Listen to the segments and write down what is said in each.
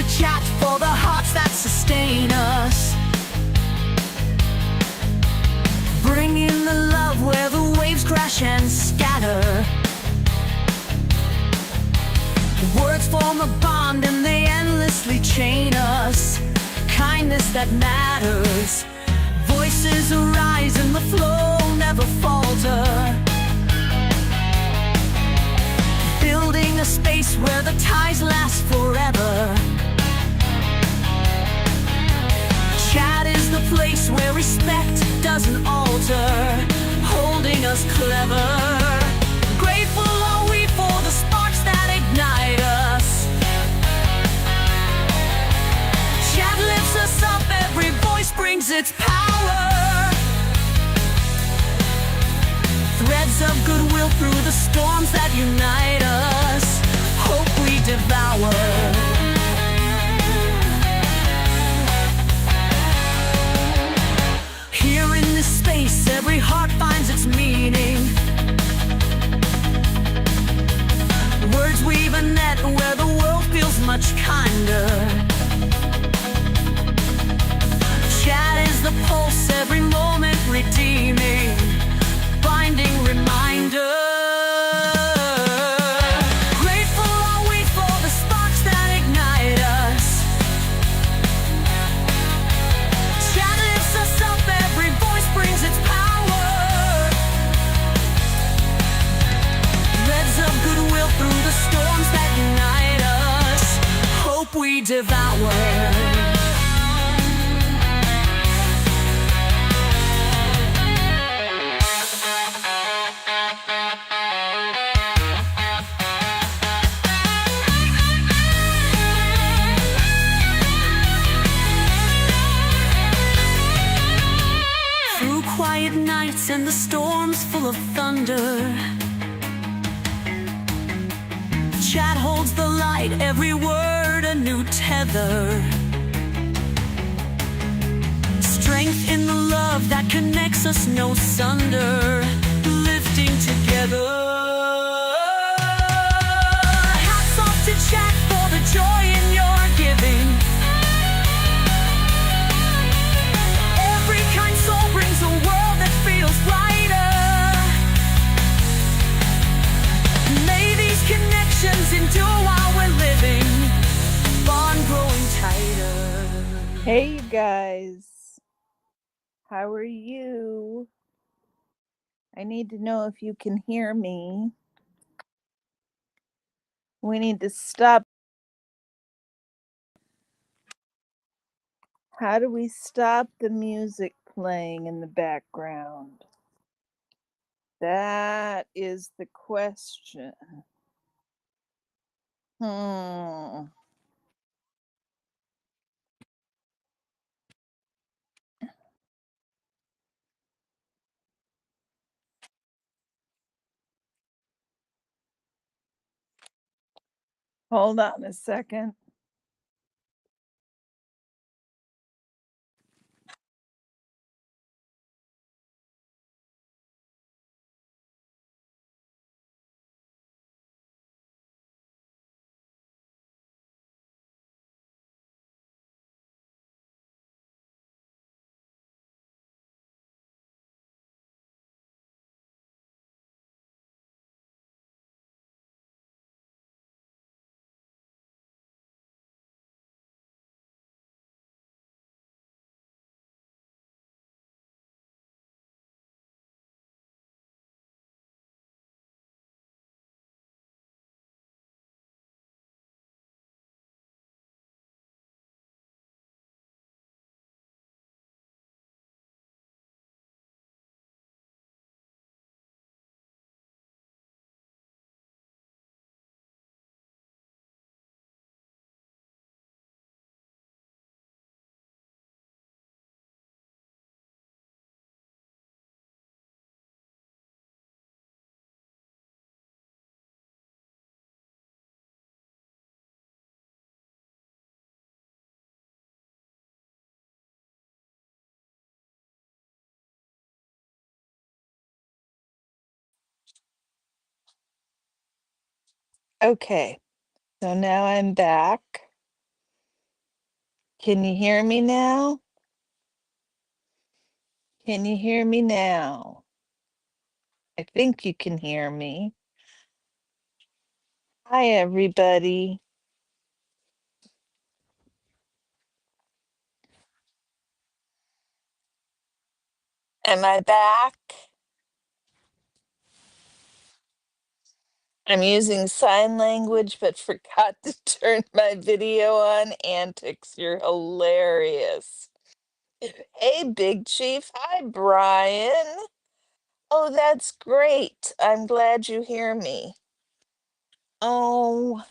to chat for the hearts that sustain us. Bringing the love where the waves crash and scatter. Words form a bond and they endlessly chain us. Kindness that matters. Voices arise and the flow never falter. Building a space where the ties last forever. Chat is the place where respect doesn't alter, holding us clever. Grateful are we for the sparks that ignite us. Chat lifts us up, every voice brings its power. Threads of goodwill through the storms that unite us. Hope we devour. Here in this space, every heart finds its meaning. Words weave a net where the world feels much kinder. Chat is the pulse, every moment redeeming, binding reminder. Grateful are we for the sparks that ignite us. Chat lifts us up, every voice brings its power. Threads of goodwill through the storms that unite us. Hope we devour. Quiet nights and the storms full of thunder. Chat holds the light, every word a new tether. Strength in the love that connects us, no sunder, lifting together. Hats off to Chat for the joy in your giving. Every kind soul brings a world that feels brighter. May these connections endure while we're living, bond growing tighter. Hey, you guys. How are you? I need to know if you can hear me. We need to stop. How do we stop the music playing in the background? That is the question. Hold on a second. Okay, so now I'm back. Can you hear me now? Can you hear me now? I think you can hear me. Hi, everybody. Am I back? I'm using sign language, but forgot to turn my video on. Antics, you're hilarious. Hey, Big Chief. Hi, Brian. Oh, that's great. I'm glad you hear me. Oh,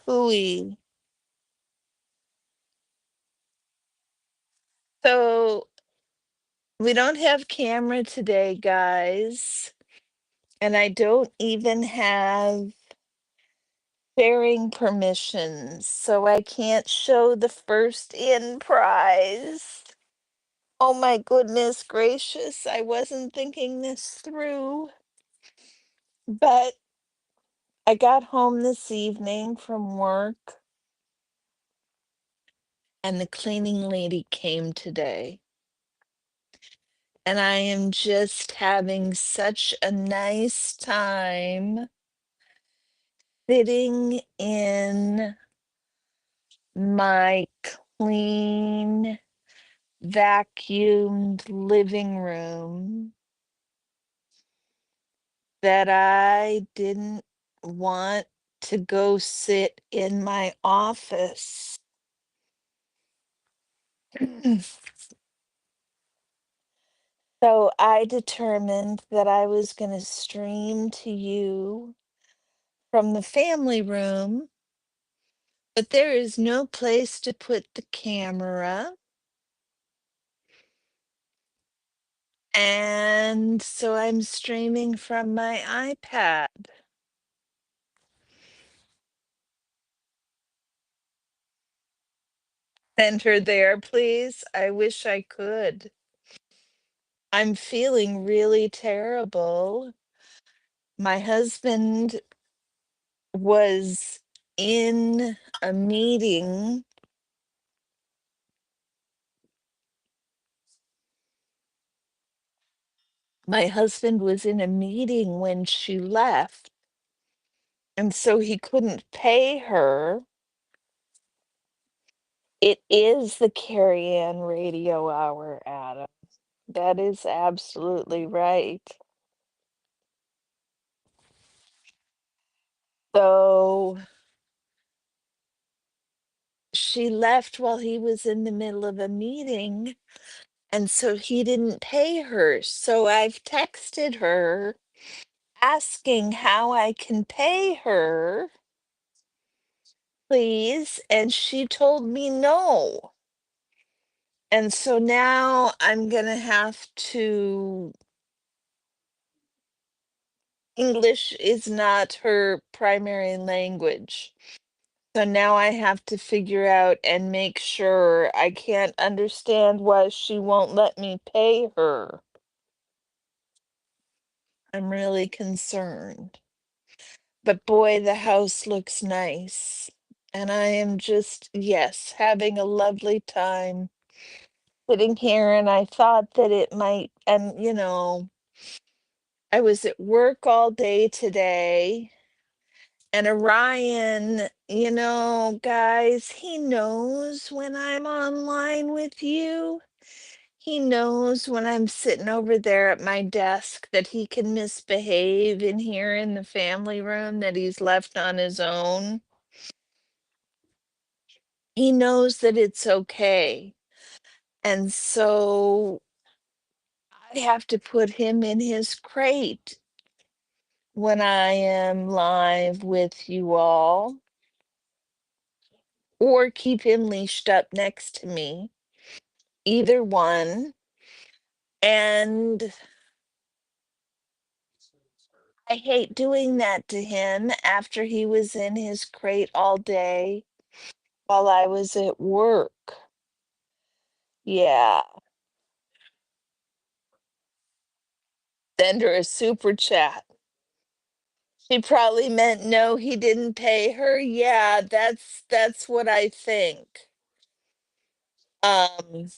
hooey. So we don't have camera today, guys. And I don't even have sharing permissions, so I can't show the first in prize. Oh my goodness gracious, I wasn't thinking this through. But I got home this evening from work and the cleaning lady came today. And I am just having such a nice time sitting in my clean, vacuumed living room that I didn't want to go sit in my office. So I determined that I was going to stream to you from the family room, but there is no place to put the camera. And so I'm streaming from my iPad. Send her there, please. I wish I could. I'm feeling really terrible. My husband was in a meeting. My husband was in a meeting when she left, and so he couldn't pay her. It is the Carrie Ann Radio Hour, Adam. That is absolutely right. So she left while he was in the middle of a meeting, and so he didn't pay her. So I've texted her asking how I can pay her, please, and she told me no. And so now I'm gonna have to. English is not her primary language. So now I have to figure out and make sure. I can't understand why she won't let me pay her. I'm really concerned. But boy, the house looks nice. And I am just, yes, having a lovely time sitting here. And I thought that it might, and I was at work all day today. And Orion, guys, he knows when I'm online with you. He knows when I'm sitting over there at my desk that he can misbehave in here in the family room that he's left on his own. He knows that it's okay. And so I have to put him in his crate when I am live with you all, or keep him leashed up next to me, either one. And I hate doing that to him after he was in his crate all day while I was at work. Yeah. Send her a super chat. She probably meant no, he didn't pay her. Yeah, that's what I think. Um,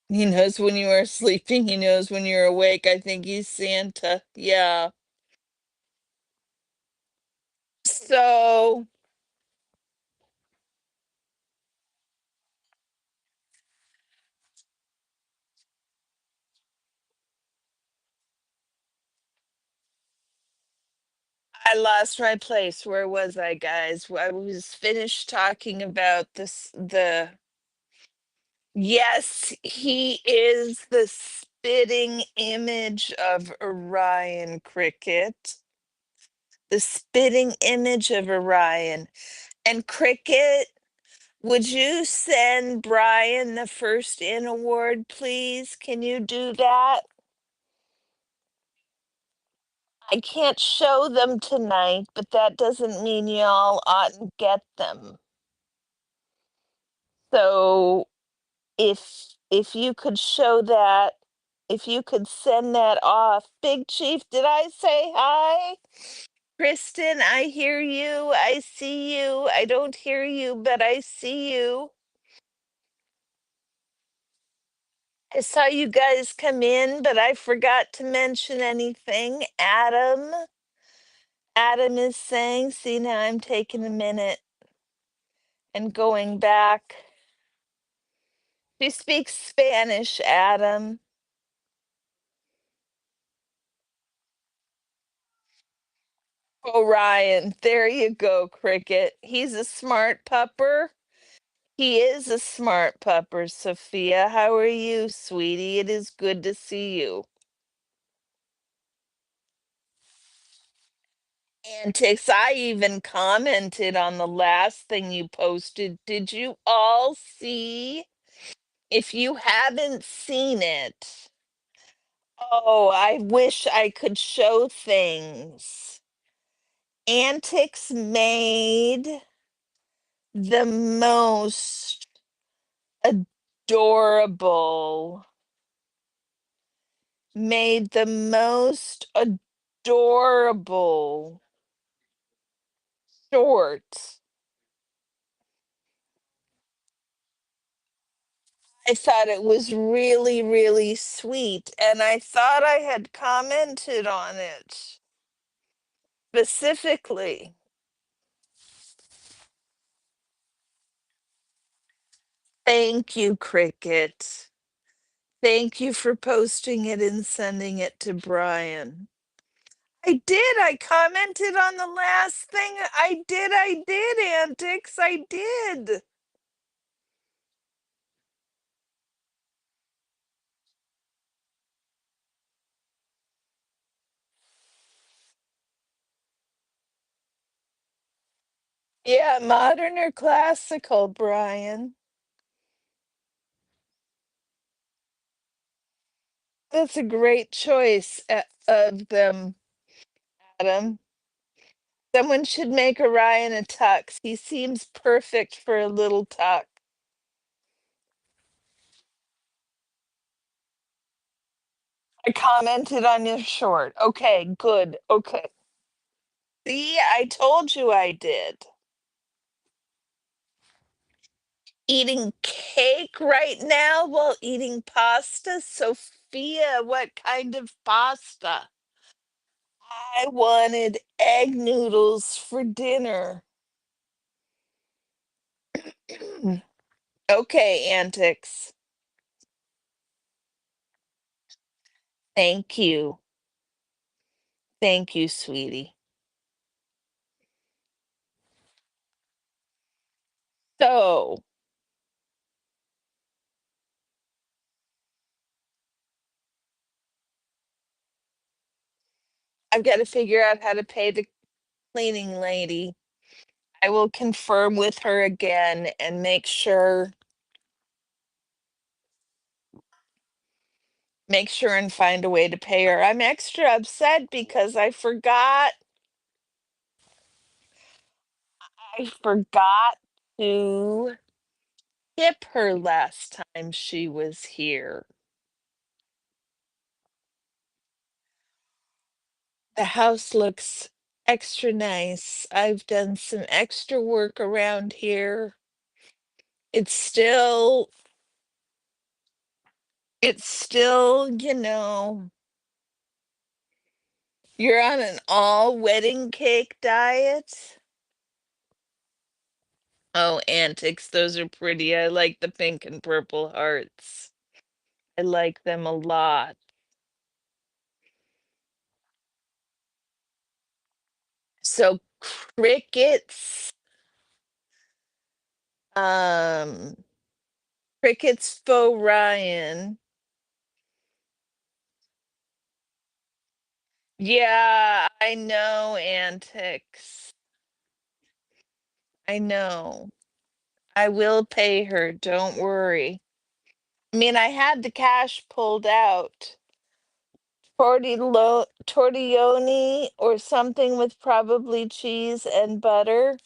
he knows when you are sleeping, he knows when you're awake. I think he's Santa. Yeah. So I lost my place. Where was I, guys? I was finished talking about this. Yes, he is the spitting image of Orion, Cricket. The spitting image of Orion. And Cricket, would you send Brian the first in award, please? Can you do that? I can't show them tonight, but that doesn't mean y'all oughtn't get them. So if you could show that, if you could send that off. Big Chief, did I say hi? Kristen, I hear you. I see you. I don't hear you, but I see you. I saw you guys come in, but I forgot to mention anything. Adam is saying, see, now I'm taking a minute and going back. She speaks Spanish, Adam. Orion, there you go, Cricket. He's a smart pupper. He is a smart pupper, Sophia. How are you, sweetie? It is good to see you. Antics, I even commented on the last thing you posted. Did you all see? If you haven't seen it, oh, I wish I could show things. Antics made the most adorable, made the most adorable short. I thought it was really, really sweet, and I thought I had commented on it specifically. Thank you, Cricket. Thank you for posting it and sending it to Brian. I did. I commented on the last thing. I did, Antics. I did. Yeah, modern or classical, Brian? That's a great choice of them, Adam. Someone should make Orion a tux. He seems perfect for a little tux. I commented on your short. Okay, good. Okay. See, I told you I did. Eating cake right now while eating pasta? Sophia, what kind of pasta? I wanted egg noodles for dinner. Okay, Antics. Thank you. Thank you, sweetie. So, I've got to figure out how to pay the cleaning lady. I will confirm with her again and make sure and find a way to pay her. I'm extra upset because I forgot to tip her last time she was here. The house looks extra nice. I've done some extra work around here. It's still, it's still, you're on an all wedding cake diet. Oh, antics, those are pretty. I like the pink and purple hearts. I like them a lot. So crickets, um, crickets faux Ryan. Yeah, I know antics. I know. I will pay her, don't worry. I mean, I had the cash pulled out. Tortilloni or something with probably cheese and butter.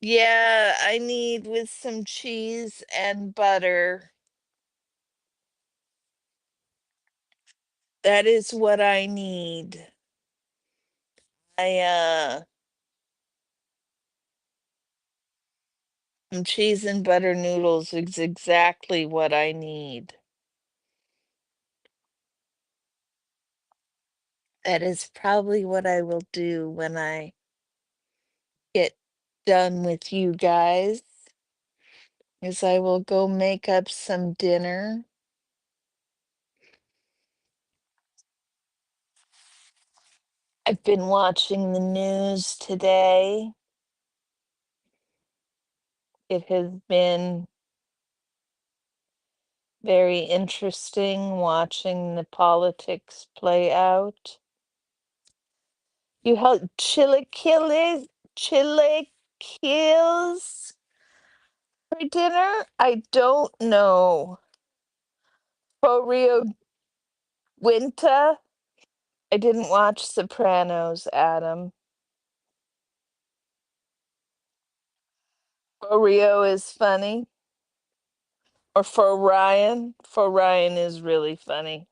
Yeah, I need with some cheese and butter. That is what I need. I some cheese and butter noodles is exactly what I need. That is probably what I will do when I get done with you guys, is I will go make up some dinner. I've been watching the news today. It has been very interesting watching the politics play out. You had chilaquiles for dinner? I don't know. Rio Winta? I didn't watch Sopranos, Adam. Rio is funny. Or for Ryan. For Ryan is really funny.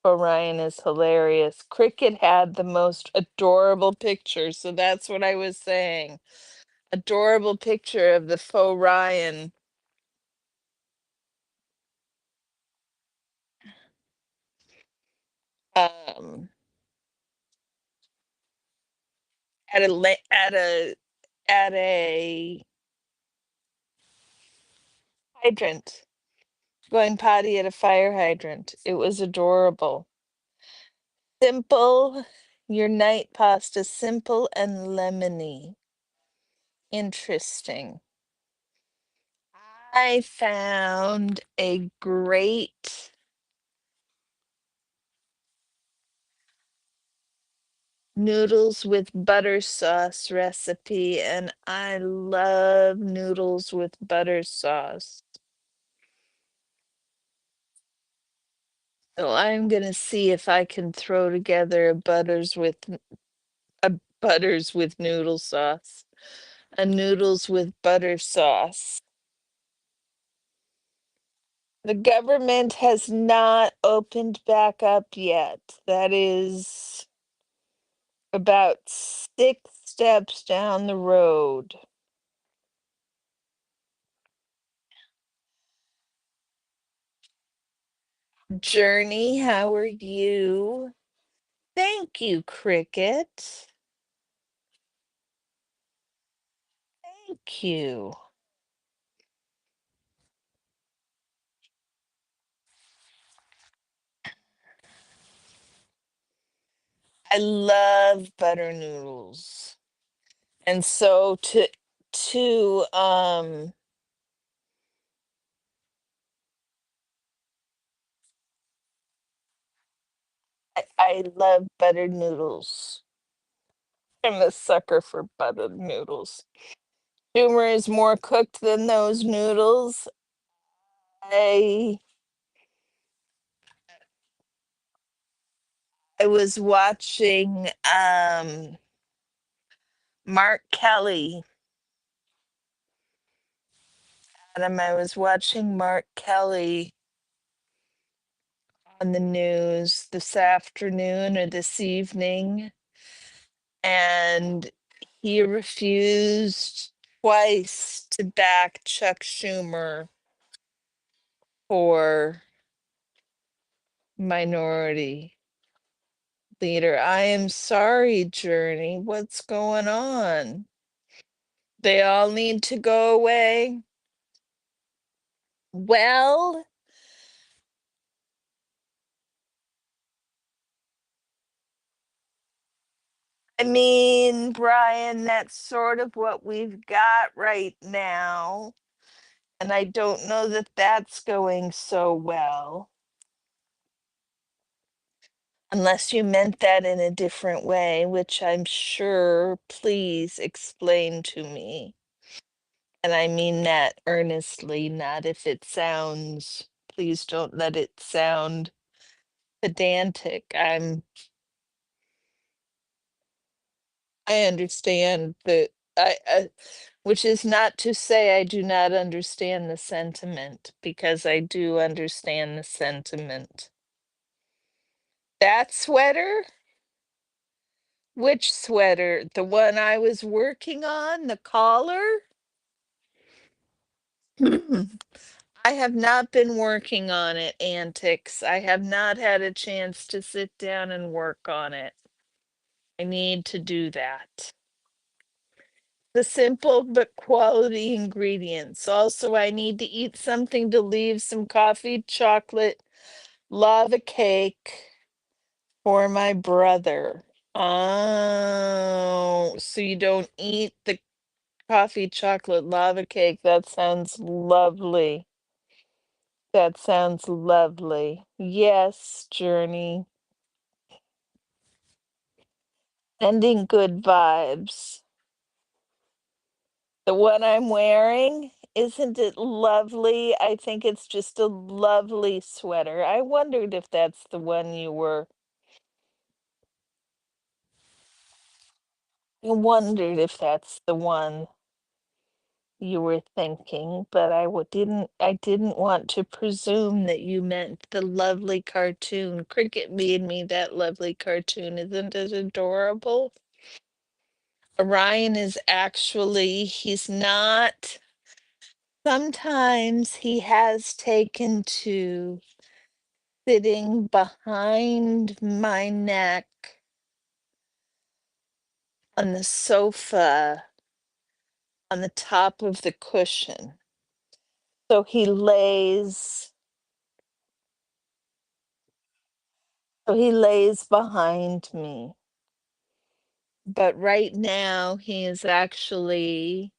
For Ryan is hilarious. Cricket had the most adorable picture, so that's what I was saying. Adorable picture of the faux Ryan. Um, at a la- at a hydrant, going potty at a fire hydrant. It was adorable. Simple, your night pasta, simple and lemony. Interesting. I found a great noodles with butter sauce recipe, and I love noodles with butter sauce. So I'm gonna see if I can throw together a butters with noodle sauce, a noodles with butter sauce. The government has not opened back up yet. That is about 6 steps down the road. Journey, how are you? Thank you, Cricket. Thank you. I love butter noodles. And so to I love buttered noodles. I'm a sucker for buttered noodles. Schumer is more cooked than those noodles. I I was watching Mark Kelly. Adam, I was watching Mark Kelly on the news this afternoon or this evening, and he refused twice to back Chuck Schumer for minority leader. I am sorry, Journey. What's going on? They all need to go away. Well, I mean, Brian, that's sort of what we've got right now. And I don't know that that's going so well. Unless you meant that in a different way, which I'm sure, please explain to me. And I mean that earnestly, not if it sounds, please don't let it sound pedantic. I understand that which is not to say I do not understand the sentiment, because I do understand the sentiment. That sweater? Which sweater? The one I was working on, the collar? I have not been working on it, Antics. I have not had a chance to sit down and work on it. I need to do that. The simple but quality ingredients. Also, I need to eat something to leave some coffee, chocolate, lava cake for my brother. Oh, so you don't eat the coffee, chocolate, lava cake? That sounds lovely. That sounds lovely. Yes, Journey. Sending good vibes. The one I'm wearing, isn't it lovely? I think it's just a lovely sweater. I wondered if that's the one you were. I wondered if that's the one you were thinking, but I didn't want to presume that you meant the lovely cartoon. Cricket made me that lovely cartoon. Isn't it adorable? Orion is actually, he's not. Sometimes he has taken to sitting behind my neck on the sofa on the top of the cushion. So he lays behind me. But right now he is actually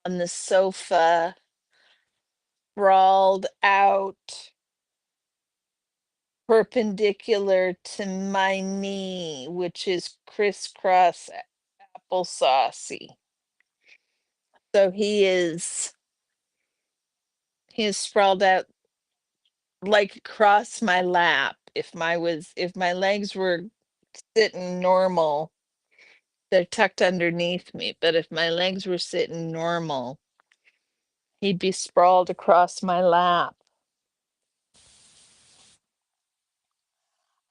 on the sofa, sprawled out perpendicular to my knee, which is crisscross applesaucy. So he is sprawled out like across my lap. If my legs were sitting normal, they're tucked underneath me. But if my legs were sitting normal, he'd be sprawled across my lap.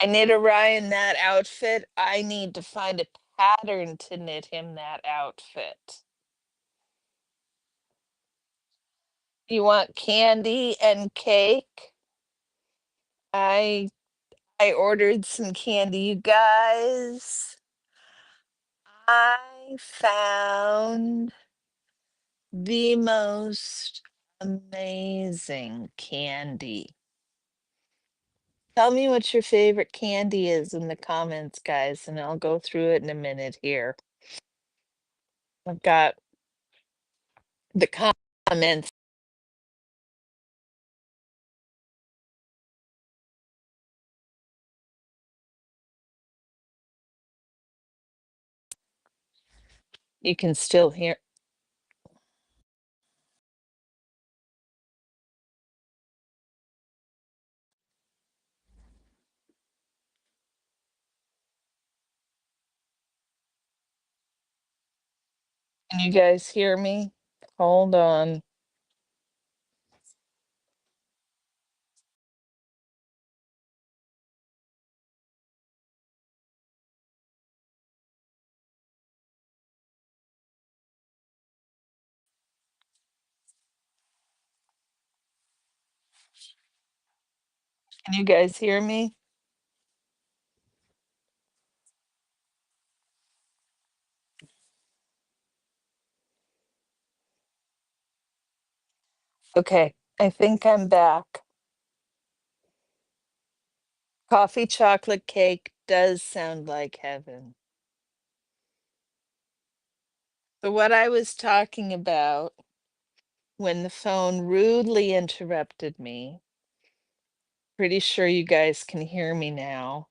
I knit Orion that outfit. I need to find a pattern to knit him that outfit. You want candy and cake? I I ordered some candy, you guys. I found the most amazing candy. Tell me what your favorite candy is in the comments, guys, and I'll go through it in a minute here. I've got the comments. You can still hear. Can you guys hear me? Hold on. Can you guys hear me? Okay, I think I'm back. Coffee chocolate cake does sound like heaven. So, what I was talking about when the phone rudely interrupted me, pretty sure you guys can hear me now.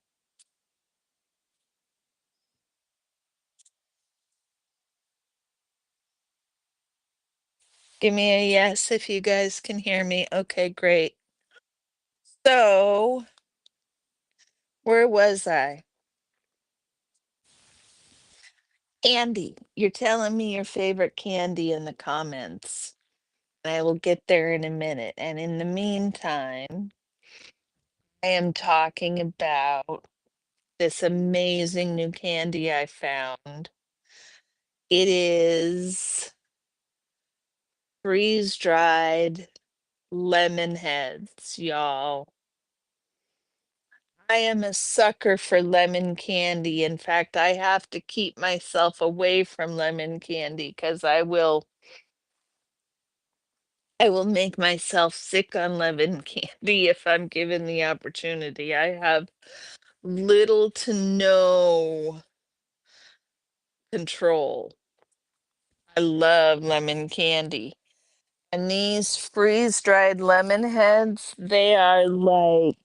Give me a yes if you guys can hear me. Okay, great. So, where was I? Candy. You're telling me your favorite candy in the comments. I will get there in a minute. And in the meantime, I am talking about this amazing new candy I found. It is freeze dried lemon heads, y'all. I am a sucker for lemon candy. In fact, I have to keep myself away from lemon candy because I will make myself sick on lemon candy if I'm given the opportunity. I have little to no control. I love lemon candy. And these freeze-dried lemon heads, they are like,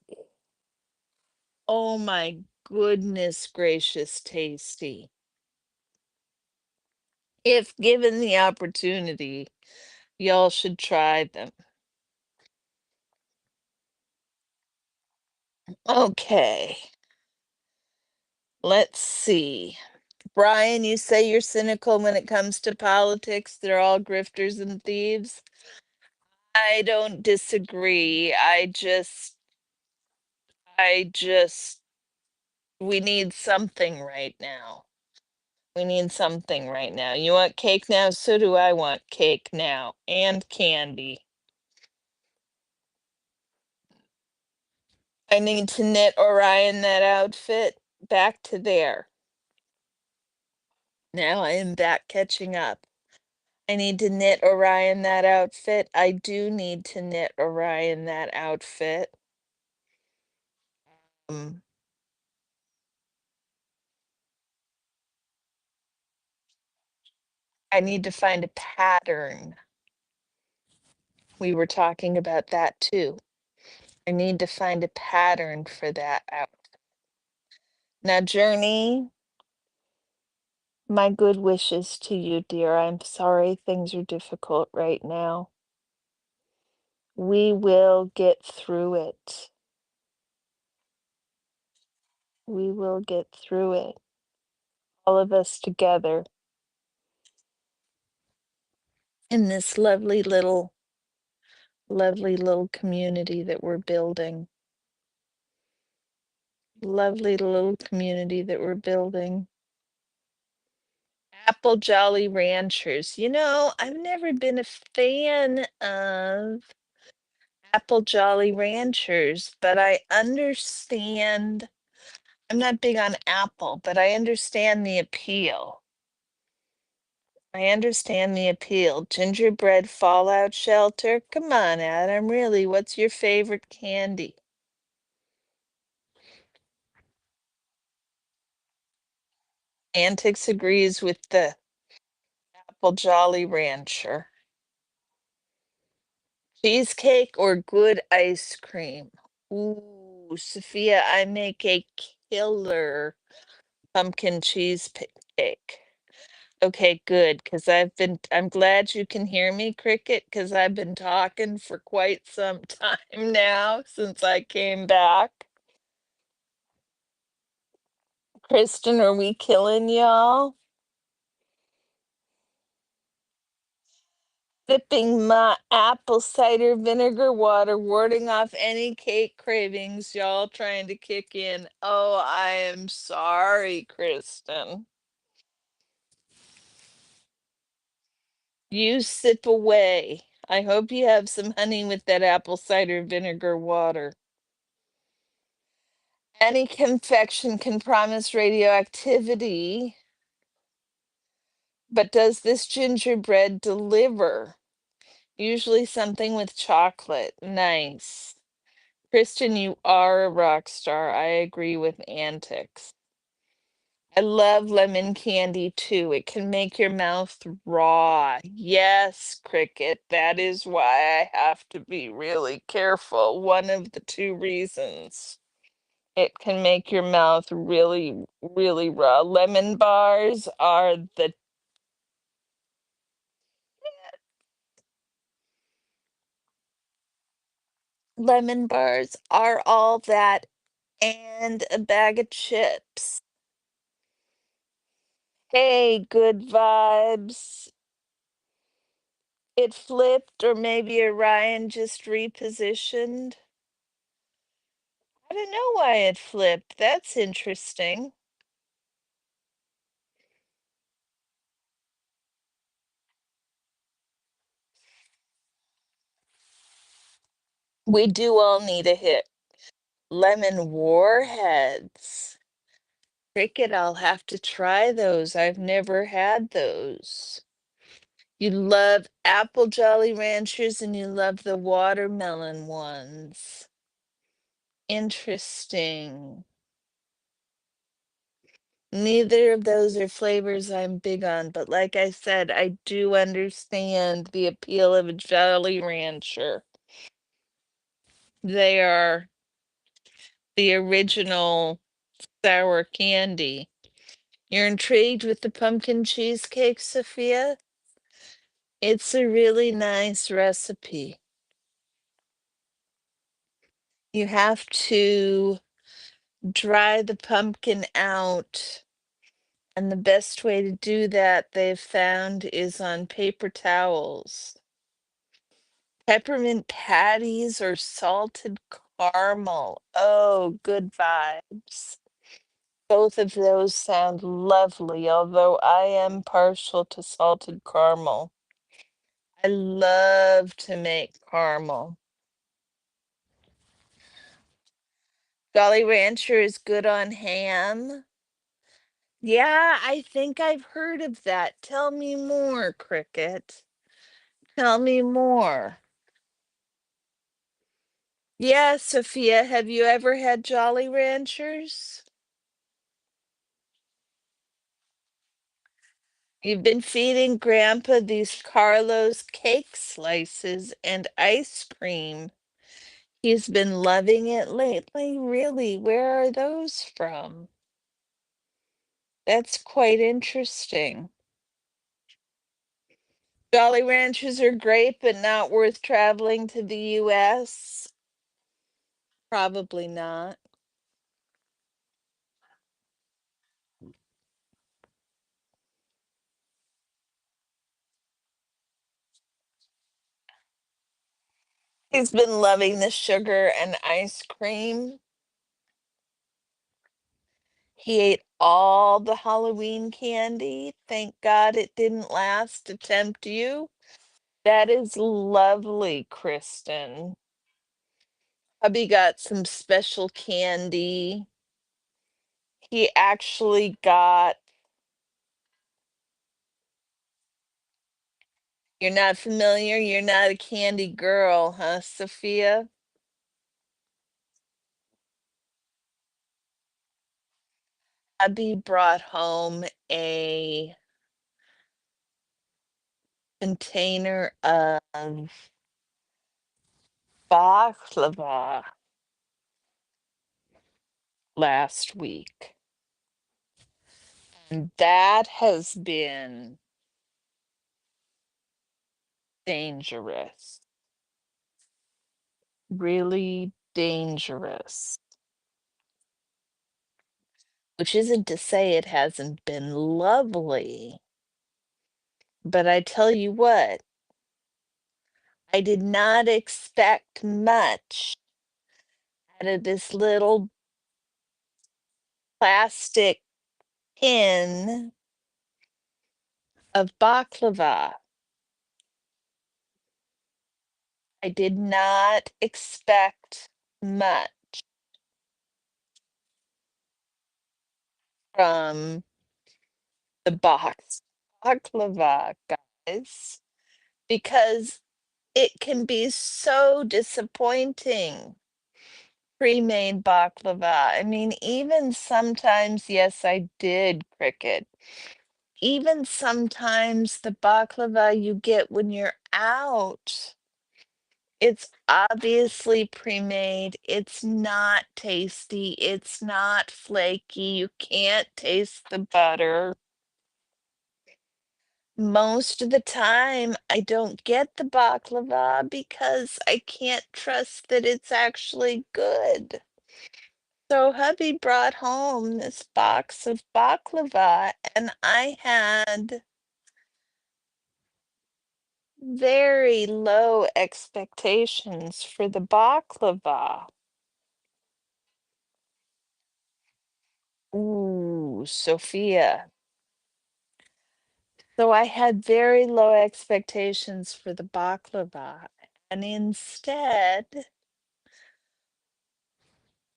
oh my goodness gracious, tasty. If given the opportunity, y'all should try them. Okay, let's see. Brian, you say you're cynical when it comes to politics. They're all grifters and thieves. I don't disagree. I just, we need something right now. We need something right now. You want cake now? So do I want cake now and candy. I need to knit Orion that outfit back to there. Now I am back catching up. I need to knit Orion that outfit. I do need to knit Orion that outfit. Um, I need to find a pattern. We were talking about that too. I need to find a pattern for that out. Now, Journey, my good wishes to you, dear. I'm sorry things are difficult right now. We will get through it. We will get through it. All of us together in this lovely little community that we're building. Lovely little community that we're building. Apple Jolly Ranchers. You know, I've never been a fan of Apple Jolly Ranchers, but I understand. I'm not big on apple, but I understand the appeal. I understand the appeal. Gingerbread fallout shelter. Come on, Adam. Really, what's your favorite candy? Antics agrees with the Apple Jolly Rancher. Cheesecake or good ice cream? Ooh, Sophia, I make a killer pumpkin cake. Okay, good, because I'm glad you can hear me, Cricket, because I've been talking for quite some time now since I came back. Kristen, are we killing y'all? Sipping my apple cider vinegar water, warding off any cake cravings y'all trying to kick in. Oh, I am sorry, Kristen. You sip away. I hope you have some honey with that apple cider vinegar water. Any confection can promise radioactivity, but does this gingerbread deliver? Usually something with chocolate. Nice. Kristen, you are a rock star. I agree with antics. I love lemon candy too. It can make your mouth raw. Yes, Cricket. That is why I have to be really careful. One of the two reasons. It can make your mouth really, really raw. Lemon bars are the lemon bars are all that and a bag of chips. Hey, good vibes. It flipped, or maybe Orion just repositioned. I don't know why it flipped. That's interesting. We do all need a hit. Lemon warheads. Cricket, I'll have to try those. I've never had those. You love apple Jolly Ranchers and you love the watermelon ones. Interesting. Neither of those are flavors I'm big on, but like I said, I do understand the appeal of a Jolly Rancher. They are the original sour candy. You're intrigued with the pumpkin cheesecake, Sophia? It's a really nice recipe. You have to dry the pumpkin out, and the best way to do that, they've found, is on paper towels. Peppermint patties or salted caramel. Oh, good vibes. Both of those sound lovely, although I am partial to salted caramel. I love to make caramel. Jolly Rancher is good on ham. Yeah, I think I've heard of that. Tell me more, Cricket. Tell me more. Yeah, Sophia, have you ever had Jolly Ranchers? You've been feeding Grandpa these Carlos cake slices and ice cream. He's been loving it lately. Really, where are those from? That's quite interesting. Jolly Ranchers are great, but not worth traveling to the US. Probably not. He's been loving the sugar and ice cream. He ate all the Halloween candy. Thank God it didn't last to tempt you. That is lovely, Kristen. Hubby got some special candy. He actually got, you're not familiar, you're not a candy girl, huh, Sophia? Hubby brought home a container of baklava last week. And that has been dangerous, really dangerous. Which isn't to say it hasn't been lovely, but I tell you what, I did not expect much out of this little plastic tin of baklava. I did not expect much. from the box baklava, guys, because it can be so disappointing. Pre-made baklava. I mean, even sometimes, yes, I did cricket. Even sometimes the baklava you get when you're out, it's obviously pre-made. It's not tasty. It's not flaky. You can't taste the butter. Most of the time, I don't get the baklava because I can't trust that it's actually good. So hubby brought home this box of baklava, and I had very low expectations for the baklava. Ooh, Sophia. So I had very low expectations for the baklava, and instead,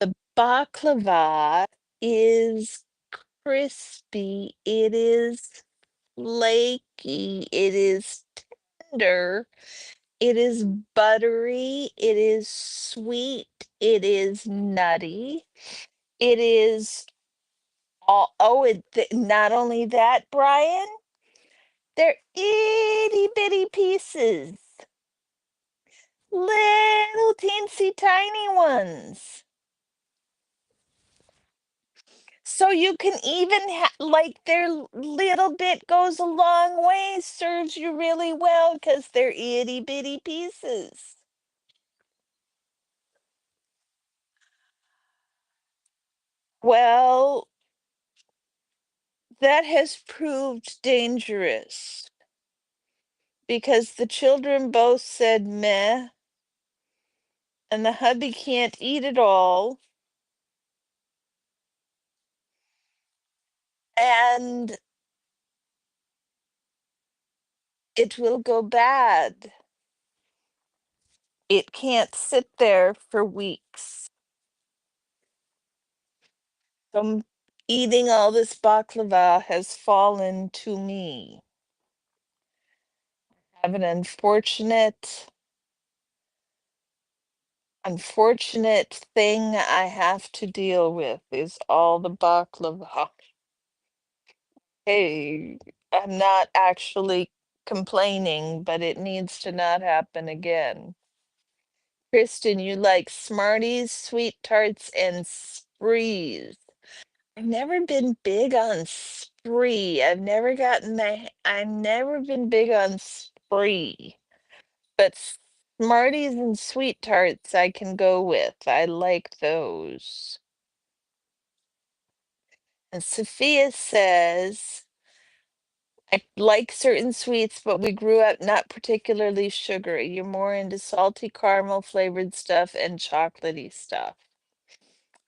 the baklava is crispy, it is flaky, it is tender, it is buttery, it is sweet, it is nutty, it is all, oh, not only that, Brian, they're itty bitty pieces, little teensy tiny ones. So you can even like their little bit goes a long way, serves you really well because they're itty bitty pieces. Well, that has proved dangerous because the children both said meh, and the hubby can't eat it all, and it will go bad. It can't sit there for weeks. So eating all this baklava has fallen to me. Have an unfortunate thing I have to deal with is all the baklava. Hey, I'm not actually complaining, but it needs to not happen again. Kristen, you like Smarties, Sweet Tarts, and Sprees. I've never been big on Spree. I've never been big on Spree. But Smarties and Sweet Tarts I can go with. I like those. And Sophia says, I like certain sweets, but we grew up not particularly sugary. You're more into salty caramel flavored stuff and chocolatey stuff.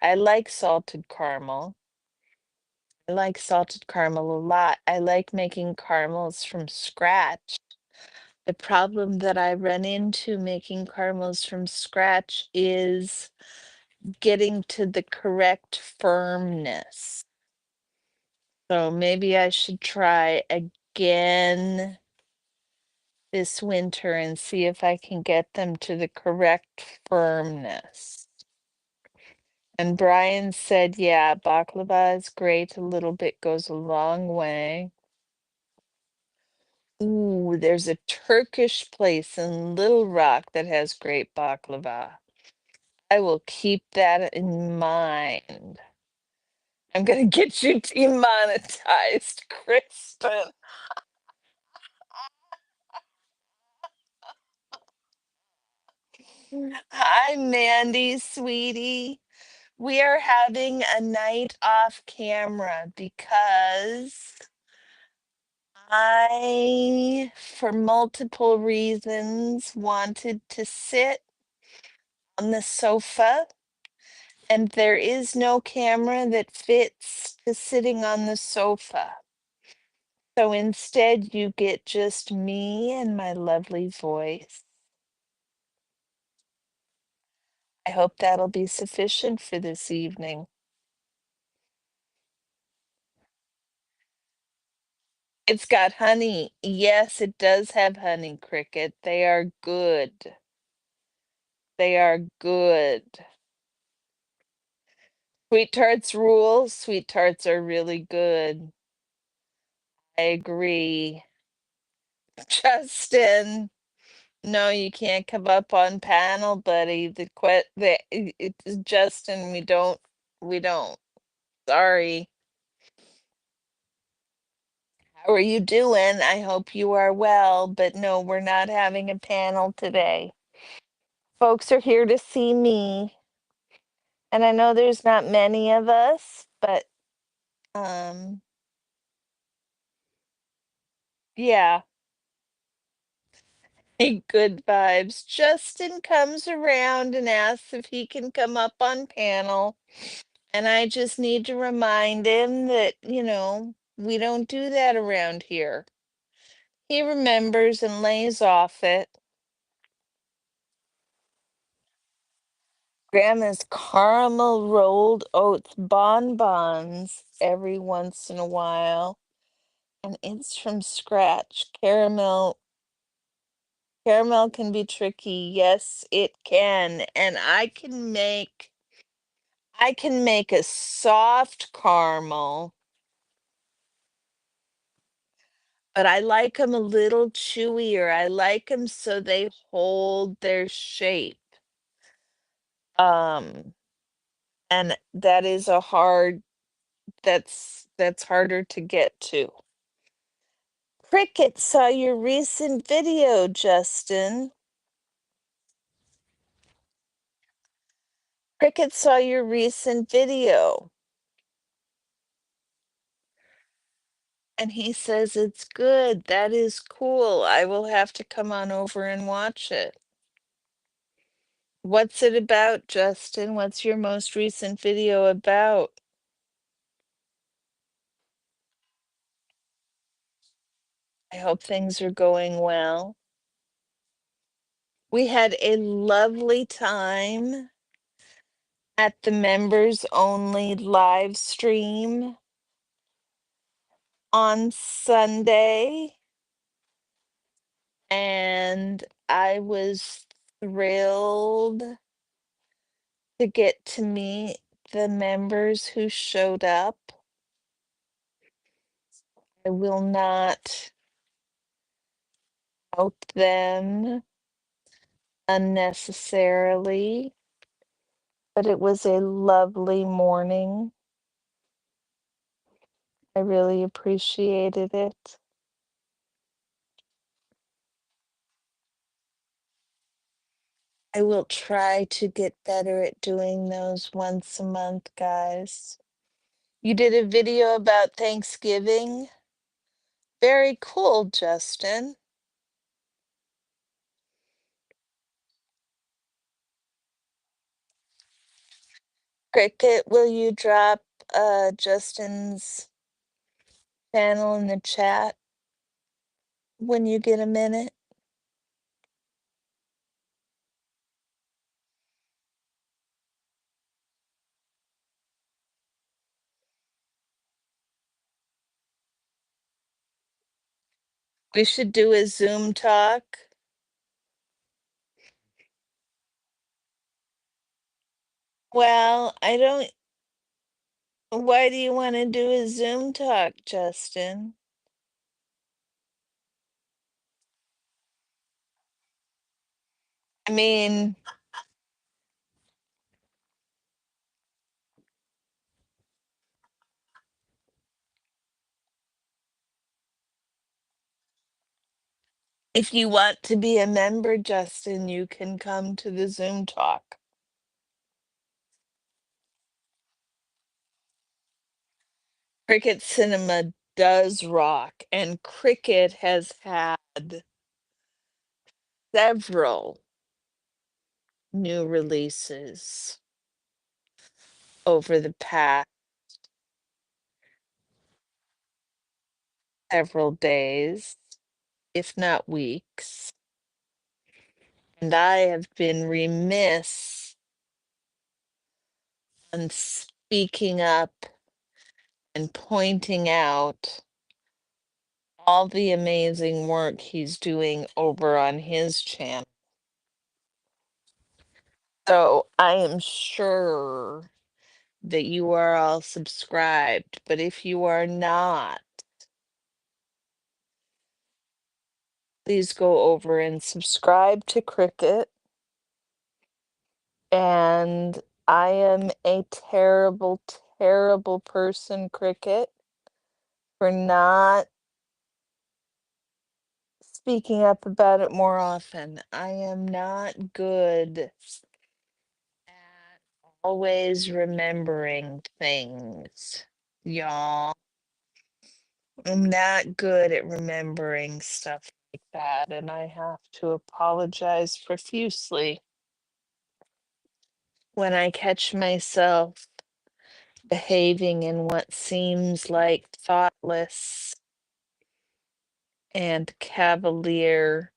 I like salted caramel. I like salted caramel a lot. I like making caramels from scratch. The problem that I run into making caramels from scratch is getting to the correct firmness. So maybe I should try again this winter and see if I can get them to the correct firmness. And Brian said, yeah, baklava is great. A little bit goes a long way. Ooh, there's a Turkish place in Little Rock that has great baklava. I will keep that in mind. I'm gonna get you demonetized, Kristen. Hi, Mandy, sweetie. We are having a night off camera because I, for multiple reasons, wanted to sit on the sofa, and there is no camera that fits to sitting on the sofa. So instead, you get just me and my lovely voice. I hope that'll be sufficient for this evening. It's got honey. Yes, it does have honey, Cricket. They are good. They are good. Sweet tarts rule. Sweet tarts are really good. I agree. Justin, no, you can't come up on panel, buddy. It's Justin, we don't. Sorry. How are you doing? I hope you are well, but no, we're not having a panel today. Folks are here to see me, and I know there's not many of us, but um, yeah. Hey, good vibes. Justin comes around and asks if he can come up on panel. And I just need to remind him that, we don't do that around here. He remembers and lays off it. Grandma's caramel rolled oats bonbons every once in a while. And it's from scratch. Caramel can be tricky. Yes, it can. And I can make a soft caramel, but I like them a little chewier. I like them so they hold their shape. Um, and that's harder to get to. Cricket saw your recent video, Justin. Cricket saw your recent video, and he says it's good. That is cool. I will have to come on over and watch it. What's it about, Justin? What's your most recent video about? I hope things are going well. We had a lovely time at the members only live stream on Sunday, and I was thrilled to get to meet the members who showed up. I will not out them unnecessarily, but it was a lovely morning. I really appreciated it. I will try to get better at doing those once a month, guys. You did a video about Thanksgiving. Very cool, Justin. Cricket, will you drop Justin's channel in the chat when you get a minute? We should do a Zoom talk. Well, I don't. Why do you want to do a Zoom talk, Justin? I mean, if you want to be a member, Justin, you can come to the Zoom talk. Cricket Cinema does rock, and Cricket has had several new releases over the past several days, if not weeks. And I have been remiss on speaking up and pointing out all the amazing work he's doing over on his channel. So I am sure that you are all subscribed, but if you are not, please go over and subscribe to Cricket. And I am a terrible, terrible person, Cricket, for not speaking up about it more often. I am not good at always remembering things, y'all. I'm not good at remembering stuff like that, and I have to apologize profusely when I catch myself behaving in what seems like thoughtless and cavalier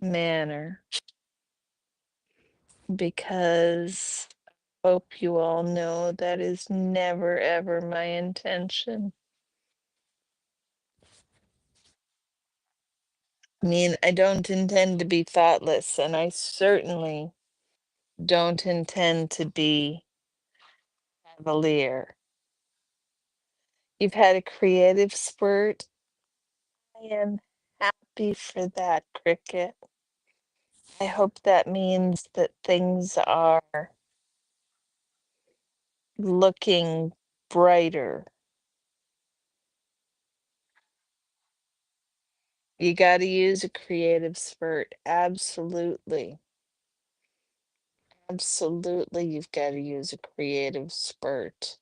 manner, because hope you all know that is never ever my intention. I mean, I don't intend to be thoughtless, and I certainly don't intend to be cavalier. You've had a creative spurt. I am happy for that, Cricket. I hope that means that things are looking brighter. You got to use a creative spurt. Absolutely. Absolutely, you've got to use a creative spurt.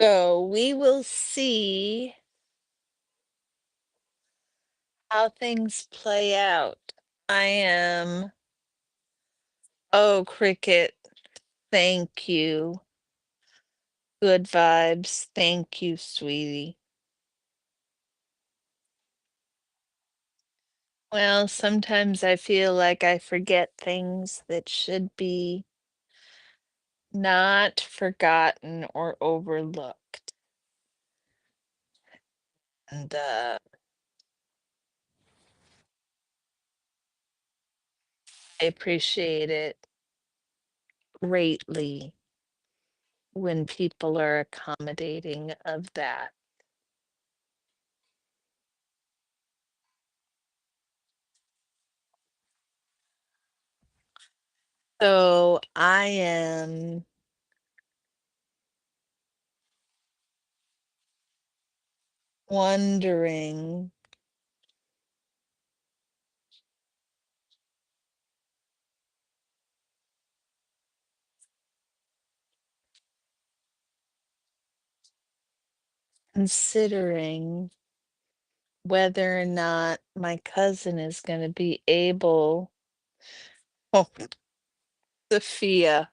So we will see how things play out. I am, oh, Cricket, thank you. Good vibes. Thank you, sweetie. Well, sometimes I feel like I forget things that should be not forgotten or overlooked. And I appreciate it greatly when people are accommodating of that. So I am wondering, considering whether or not my cousin is going to be able. Oh, Sophia,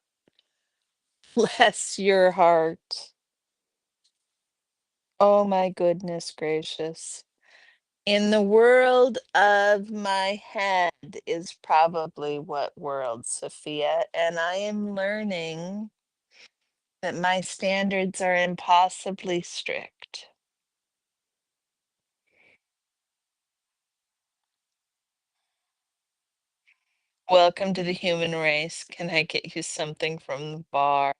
bless your heart. Oh my goodness gracious. In the world of my head is probably what world, Sophia, and I am learning that my standards are impossibly strict. Welcome to the human race. Can I get you something from the bar?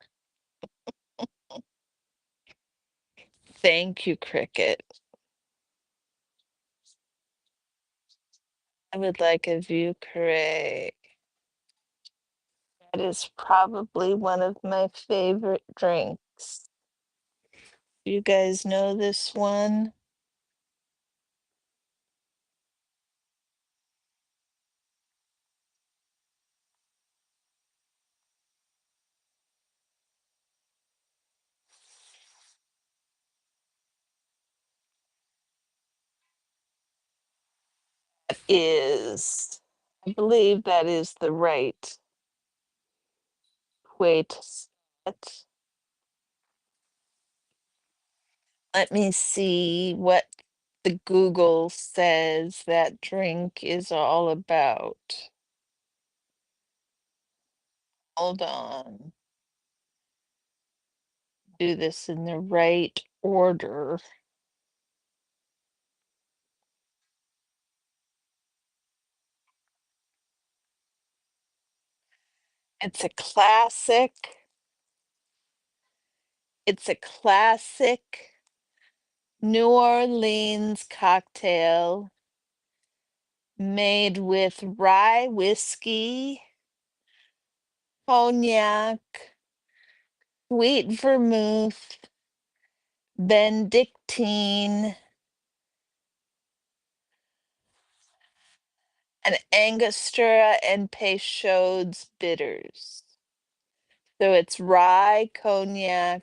Thank you, Cricket. I would like a view carré. That is probably one of my favorite drinks. You guys know this one? Is, I believe that is the right way to say it. Let me see what the Google says that drink is all about. Hold on. Do this in the right order. It's a classic. It's a classic New Orleans cocktail made with rye whiskey, cognac, sweet vermouth, Benedictine, and Angostura and Peychaud's bitters. So it's rye, cognac,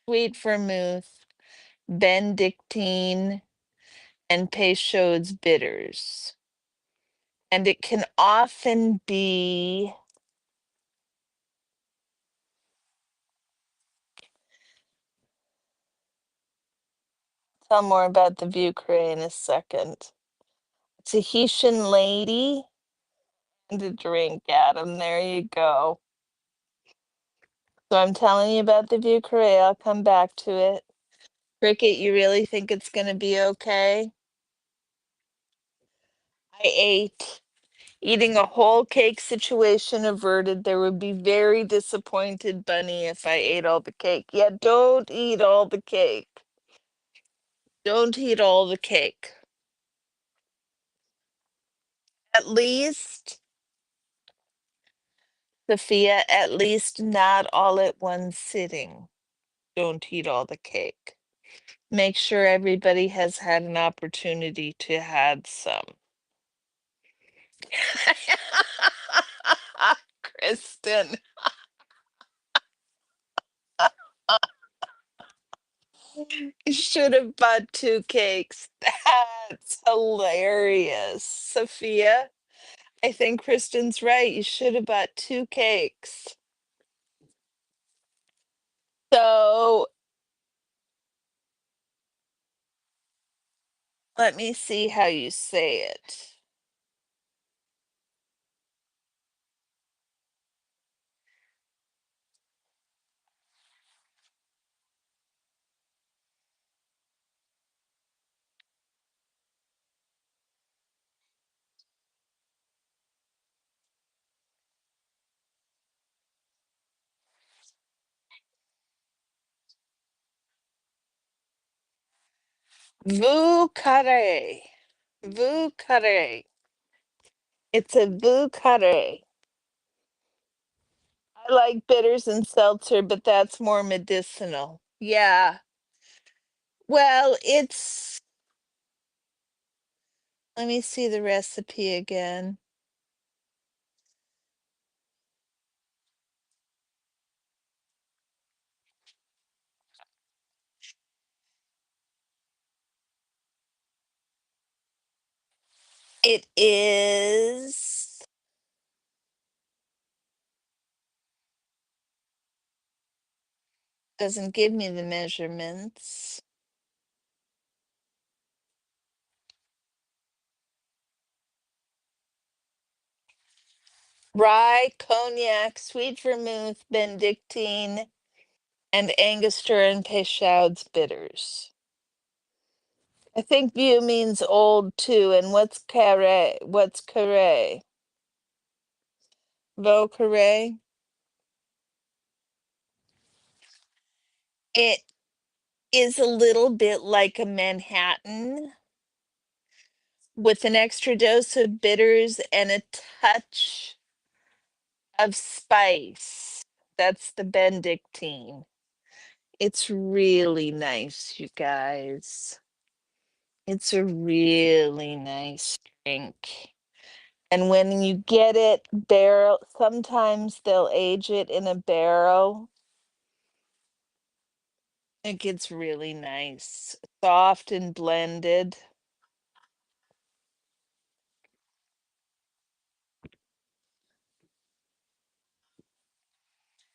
sweet vermouth, Benedictine, and Peychaud's bitters. And it can often be, tell more about the Vieux Carré in a second. Tahitian lady and a drink, Adam. There you go. So I'm telling you about the Vieux Carré. I'll come back to it. Cricket, you really think it's going to be okay? I ate. Eating a whole cake situation averted. There would be very disappointed Bunny if I ate all the cake. Yeah, don't eat all the cake. Don't eat all the cake. At least, Sophia, at least not all at one sitting. Don't eat all the cake. Make sure everybody has had an opportunity to had some. Kristen, you should have bought two cakes. That's hilarious. Sophia, I think Kristen's right. You should have bought two cakes. So let me see how you say it. Vous carré. Vous carré. It's a vous carré. I like bitters and seltzer, but that's more medicinal. Yeah. Well, let me see the recipe again. It is, doesn't give me the measurements. Rye, cognac, sweet vermouth, Benedictine, and Angostura and Peychaud's bitters. I think vieux means old too. And what's carré? What's carré? Vau carré? It is a little bit like a Manhattan with an extra dose of bitters and a touch of spice. That's the Benedictine. It's really nice, you guys. It's a really nice drink. And when you get it barrel, sometimes they'll age it in a barrel. It gets really nice, soft and blended.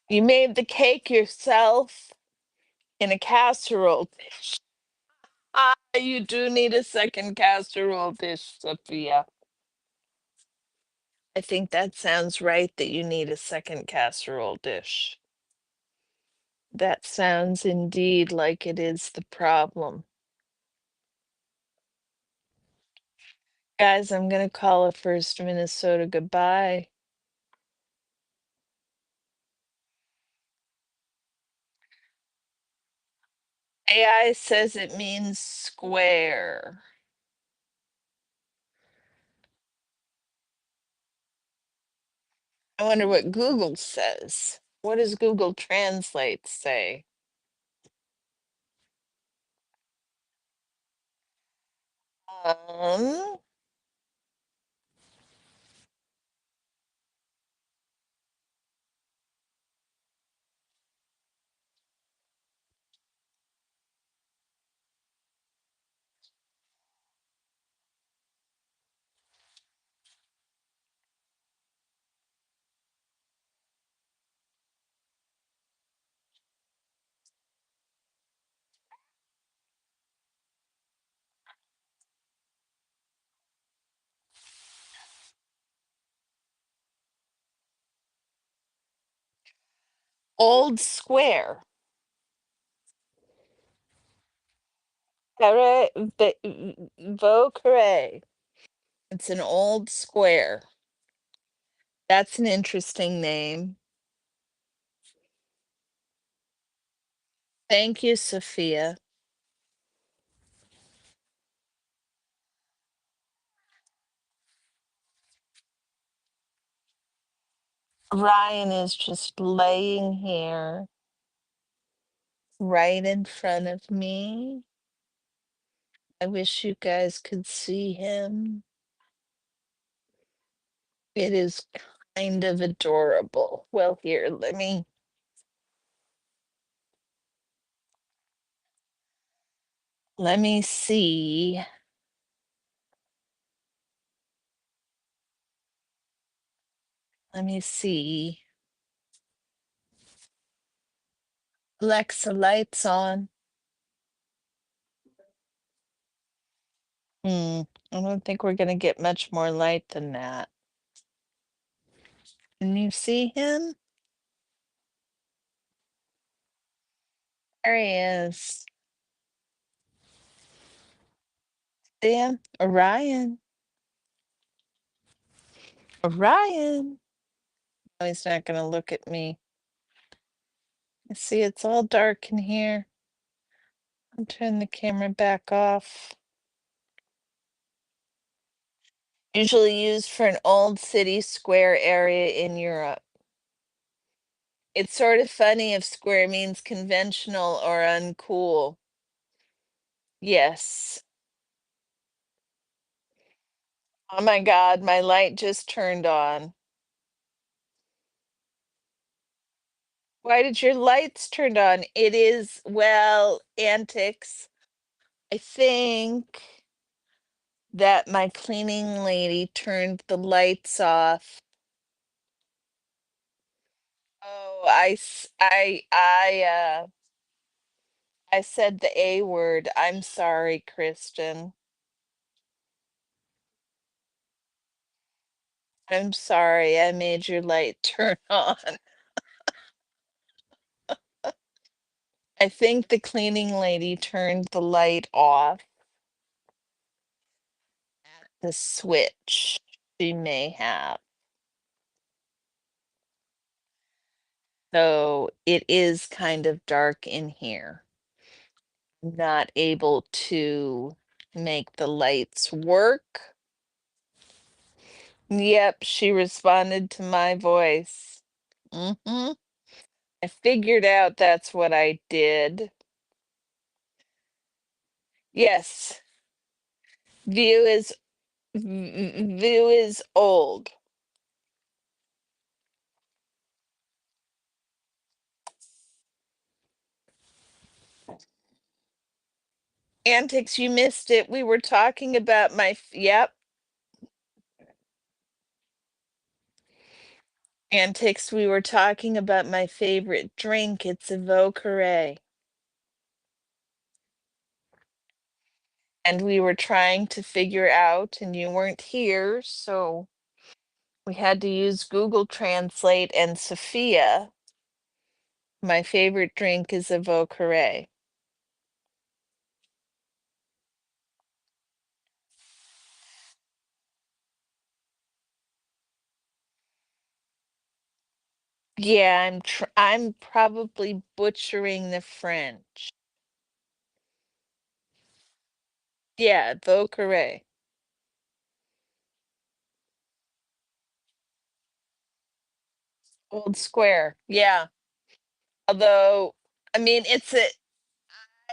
You made the cake yourself in a casserole dish. You do need a second casserole dish, Sophia. I think that sounds right that you need a second casserole dish. That sounds indeed like it is the problem. Guys, I'm gonna call a First Minnesota goodbye. AI says it means square. I wonder what Google says. What does Google Translate say? Um, Old square. Carré, Veau carré. It's an old square. That's an interesting name. Thank you, Sophia. Ryan is just laying here right in front of me. I wish you guys could see him. It is kind of adorable. Well, here, let me see. Let me see. Alexa, lights on. I don't think we're gonna get much more light than that. Can you see him? There he is. Dan, Orion. Orion. Oh, he's not gonna look at me. I see it's all dark in here. I'll turn the camera back off. Usually used for an old city square area in Europe. It's sort of funny if square means conventional or uncool. Yes. Oh my God, my light just turned on. Why did your lights turned on? It is, well, antics. I think that my cleaning lady turned the lights off. Oh, I said the A word. I'm sorry, Kristen. I'm sorry, I made your light turn on. I think the cleaning lady turned the light off. The switch she may have. So it is kind of dark in here. Not able to make the lights work. Yep, she responded to my voice. Hmm. I figured out that's what I did. Yes, view is view is old. Antics, you missed it. We were talking about yep. Antics, we were talking about my favorite drink. It's a Veau. and we were trying to figure out, and you weren't here, so we had to use Google Translate. And Sophia, my favorite drink is a Vau. Yeah, I'm probably butchering the French. Yeah, Vau. Old Square. Yeah. Although, I mean,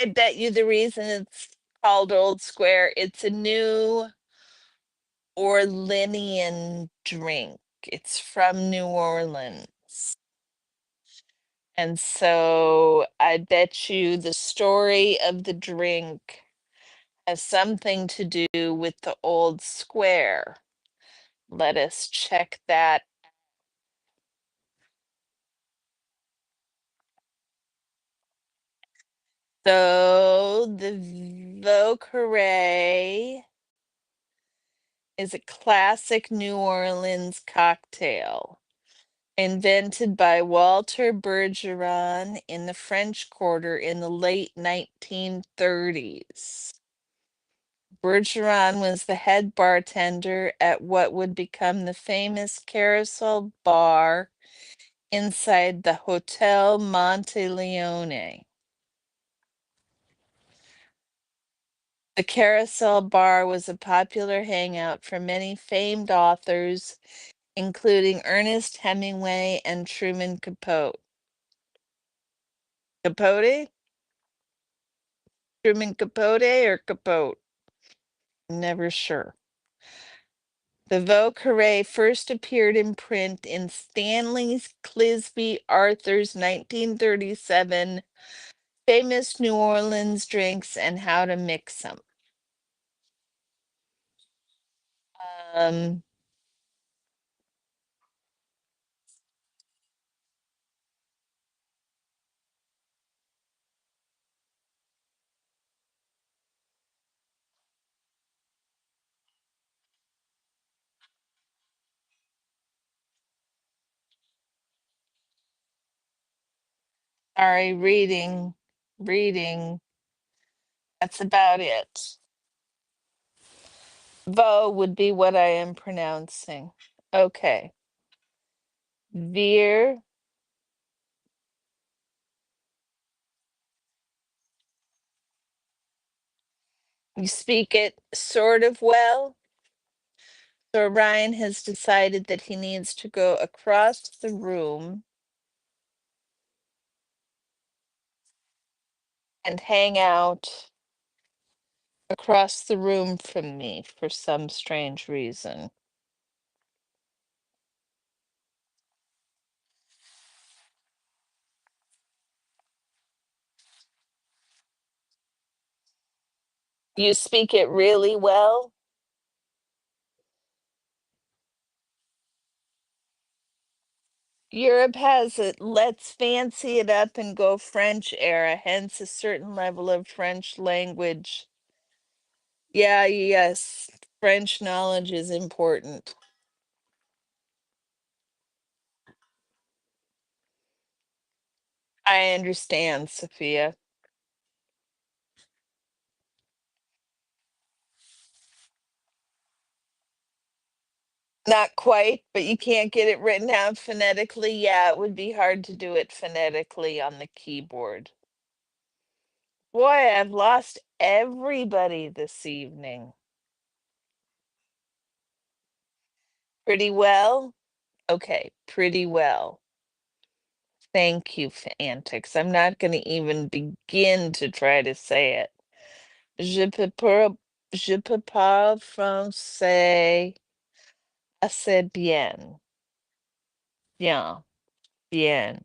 I bet you the reason it's called Old Square, it's a New Orleanian drink. It's from New Orleans. And so I bet you the story of the drink has something to do with the Old Square. Let us check that. So the Vauqueré is a classic New Orleans cocktail invented by Walter Bergeron in the French Quarter in the late 1930s. Bergeron was the head bartender at what would become the famous Carousel Bar inside the Hotel Monteleone. The Carousel Bar was a popular hangout for many famed authors, including Ernest Hemingway and Truman Capote. Capote? Truman Capote or Capote? Never sure. The Vauqueré first appeared in print in Stanley Clisby Arthur's 1937 Famous New Orleans Drinks and How to Mix Them. Um, sorry, reading. That's about it. Vo would be what I am pronouncing. Okay. Veer, you speak it sort of well. So Ryan has decided that he needs to go across the room and hang out across the room from me for some strange reason. You speak it really well. Europe has a let's fancy it up and go French era, hence a certain level of French language. Yeah, yes, French knowledge is important. I understand, Sophia. Not quite, but you can't get it written out phonetically. Yeah, it would be hard to do it phonetically on the keyboard. Boy, I've lost everybody this evening. Pretty well? Okay, pretty well. Thank you, Antics. I'm not going to even begin to try to say it. Je peux pas français assez bien. Bien, bien.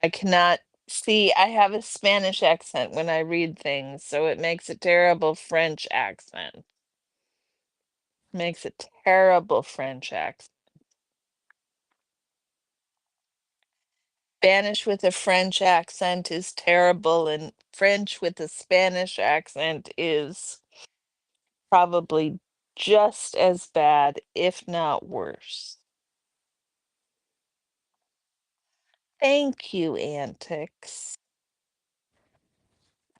I cannot see. I have a Spanish accent when I read things, so it makes a terrible French accent. Makes a terrible French accent. Spanish with a French accent is terrible, and French with a Spanish accent is probably just as bad, if not worse. Thank you, Antics.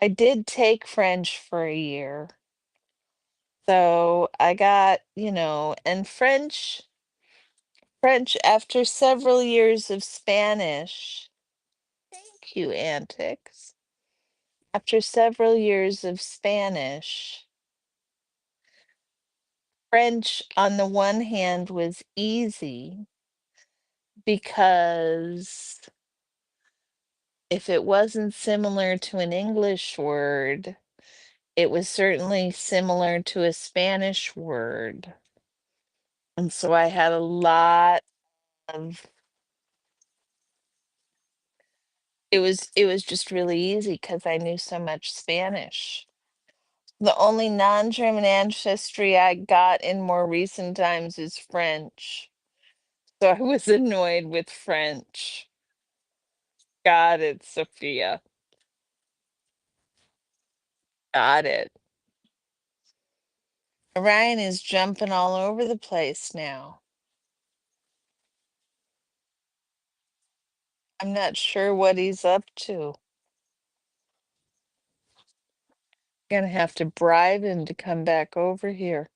I did take French for a year. So I got, and French after several years of Spanish. Thank you, Antics. After several years of Spanish, French on the one hand was easy because if it wasn't similar to an English word, it was certainly similar to a Spanish word. And so I had a lot of it was just really easy because I knew so much Spanish. The only non-German ancestry I got in more recent times is French. So I was annoyed with French. Got it, Sophia. Got it. Orion is jumping all over the place now. I'm not sure what he's up to. Gonna have to bribe him to come back over here.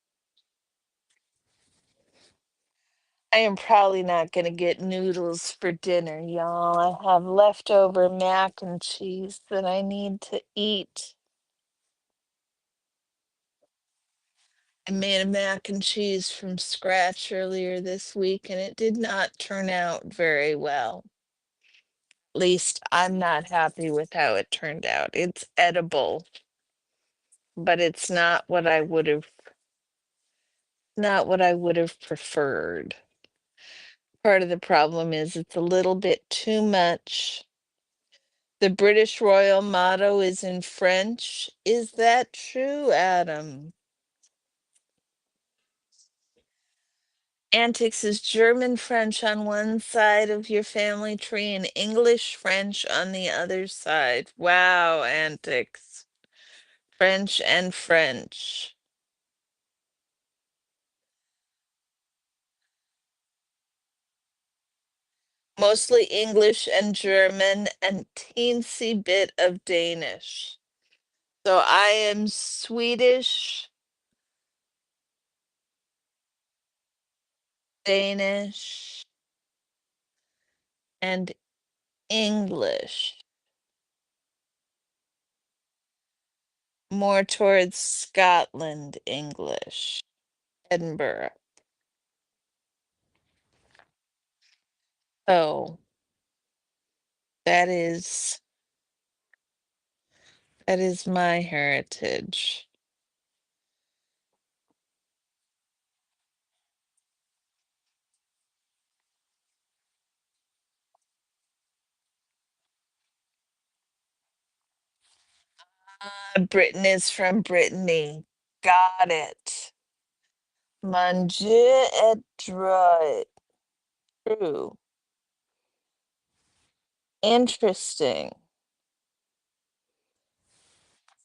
I am probably not gonna get noodles for dinner, y'all. I have leftover mac and cheese that I need to eat. I made a mac and cheese from scratch earlier this week and it did not turn out very well. At least I'm not happy with how it turned out. It's edible, but it's not what I would have preferred. Part of the problem is it's a little bit too much. The British royal motto is in French. Is that true, Adam? Antics is German French on one side of your family tree and English French on the other side. Wow, Antics. French and French. Mostly English and German and teensy bit of Danish. So I am Swedish, Danish, and English. More towards Scotland English. Edinburgh. So that is that is my heritage. Britain is from Brittany. Got it. Manger et droit. True. Interesting.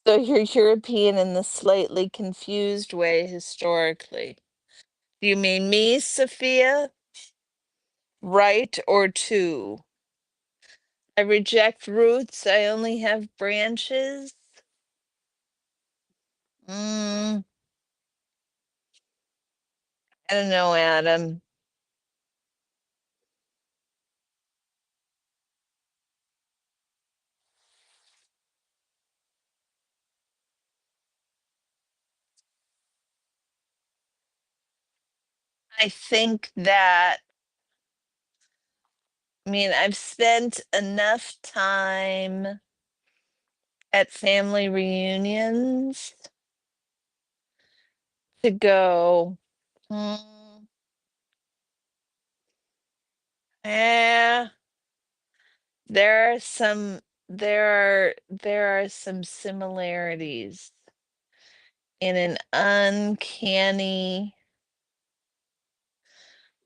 So you're European in the slightly confused way historically. Do you mean me, Sophia? Right or two? I reject roots. I only have branches. Mm, I don't know, Adam. I think that, I've spent enough time at family reunions to go, "Hmm, yeah, there are some there are some similarities in an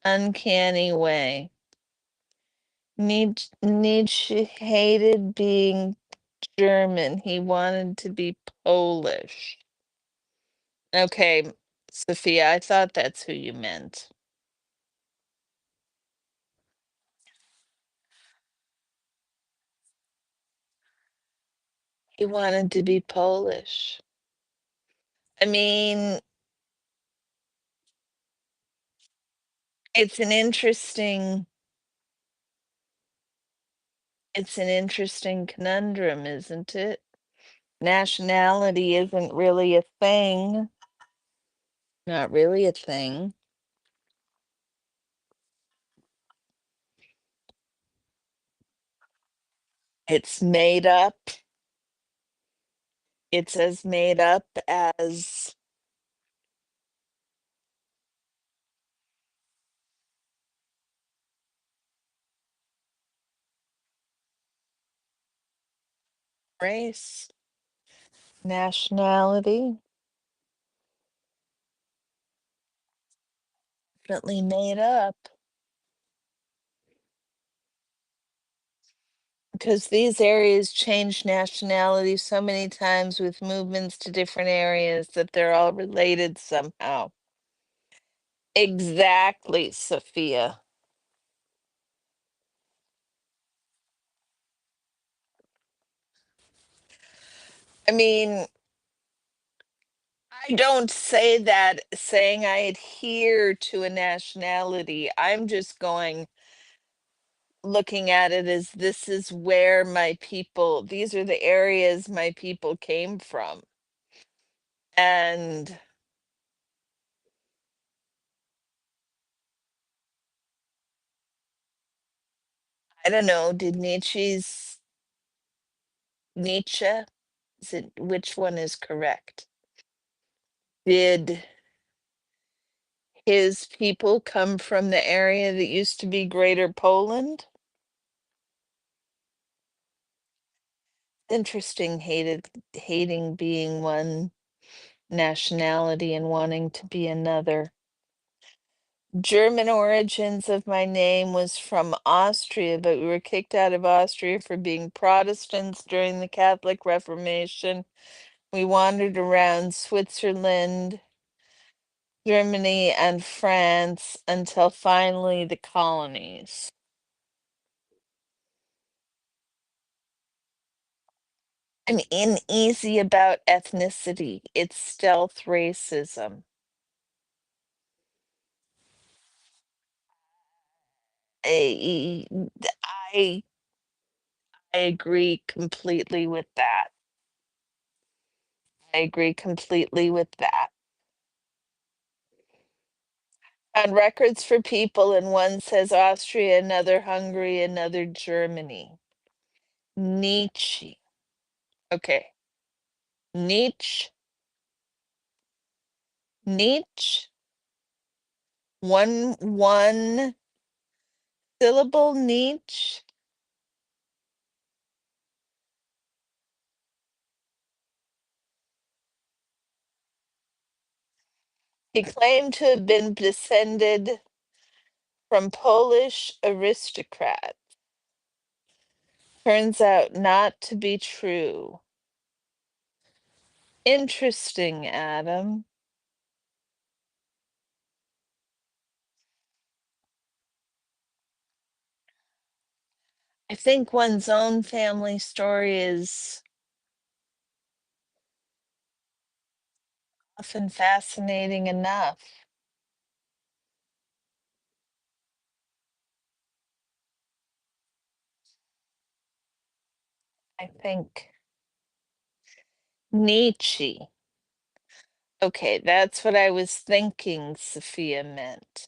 uncanny way. Nietzsche hated being German. He wanted to be Polish. Okay, Sophia, I thought that's who you meant. He wanted to be Polish. I mean, it's an interesting it's an interesting conundrum, isn't it? Nationality isn't really a thing. Not really a thing. It's made up. It's as made up as race, nationality, definitely made up. Because these areas change nationality so many times with movements to different areas that they're all related somehow. Exactly, Sophia. I mean, I don't say that saying I adhere to a nationality. I'm just going looking at it as this is where my people, these are the areas my people came from. And I don't know, did Nietzsche, is it which one is correct? Did his people come from the area that used to be Greater Poland? Interesting, hating being one nationality and wanting to be another. German origins of my name was from Austria, but we were kicked out of Austria for being Protestants during the Catholic Reformation. We wandered around Switzerland, Germany, and France until finally the colonies. I'm uneasy about ethnicity. It's stealth racism. I, I I agree completely with that. I agree completely with that. On records for people, and one says Austria, another Hungary, another Germany. Nietzsche. Okay. Nietzsche. Nietzsche. One syllable Nietzsche. He claimed to have been descended from Polish aristocrats. Turns out not to be true. Interesting, Adam. I think one's own family story is often fascinating enough. I think Nietzsche. Okay, that's what I was thinking Sophia meant.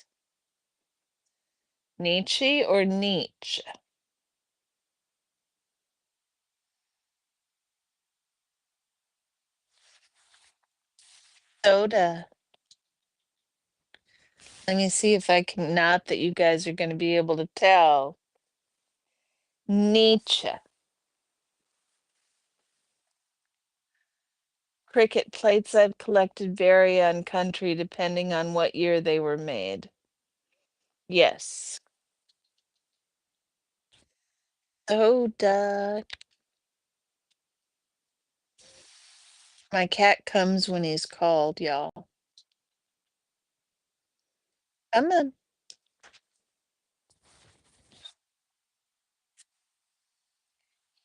Nietzsche or Nietzsche? Soda. Let me see if I can, not that you guys are going to be able to tell. Nietzsche. Cricket plates I've collected vary on country depending on what year they were made. Yes. Soda. My cat comes when he's called, y'all. Come on.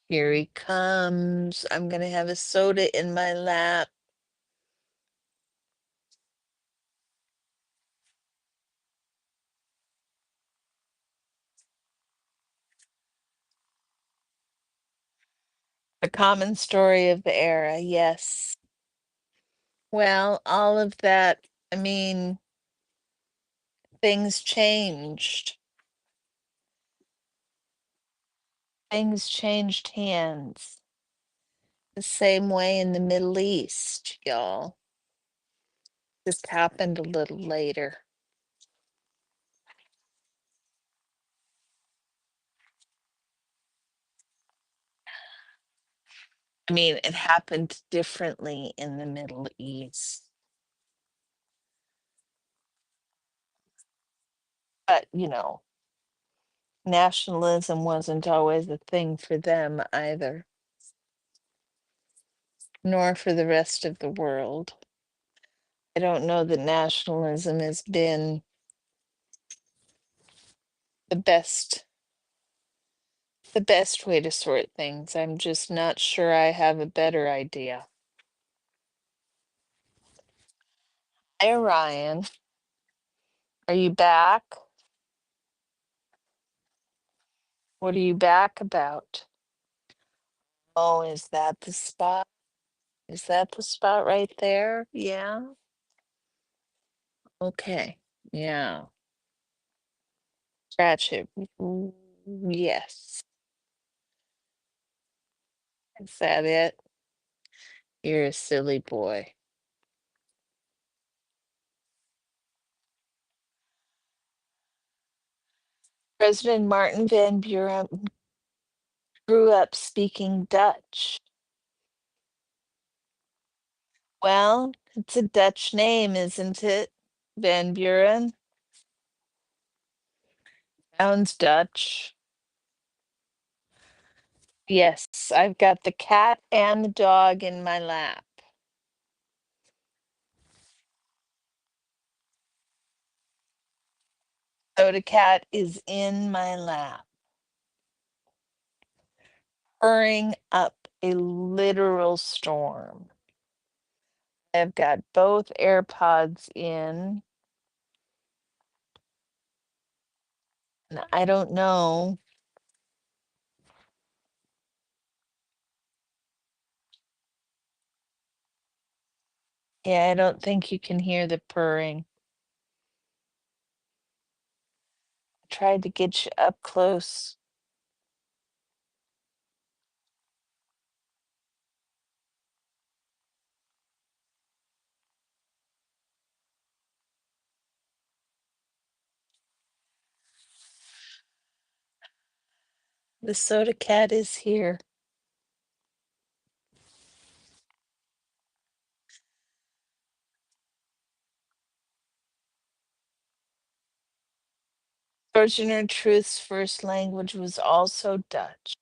Here he comes. I'm gonna have a soda in my lap. The common story of the era, yes. Well, all of that, I mean, things changed. Things changed hands. The same way in the Middle East, y'all. Just happened a little later. I mean, it happened differently in the Middle East. But, nationalism wasn't always a thing for them either, nor for the rest of the world. I don't know that nationalism has been the best the best way to sort things. I'm just not sure I have a better idea. Hi, Ryan. Are you back? What are you back about? Oh, is that the spot? Is that the spot right there? Yeah. Okay. Yeah. Scratch it. Yes. Is that it? You're a silly boy. President Martin Van Buren grew up speaking Dutch. Well, it's a Dutch name, isn't it? Van Buren sounds Dutch. Yes, I've got the cat and the dog in my lap. Soda Cat is in my lap, hurrying up a literal storm. I've got both AirPods in, and I don't know. Yeah, I don't think you can hear the purring. I tried to get you up close. The Soda Cat is here. Sojourner Truth's first language was also Dutch.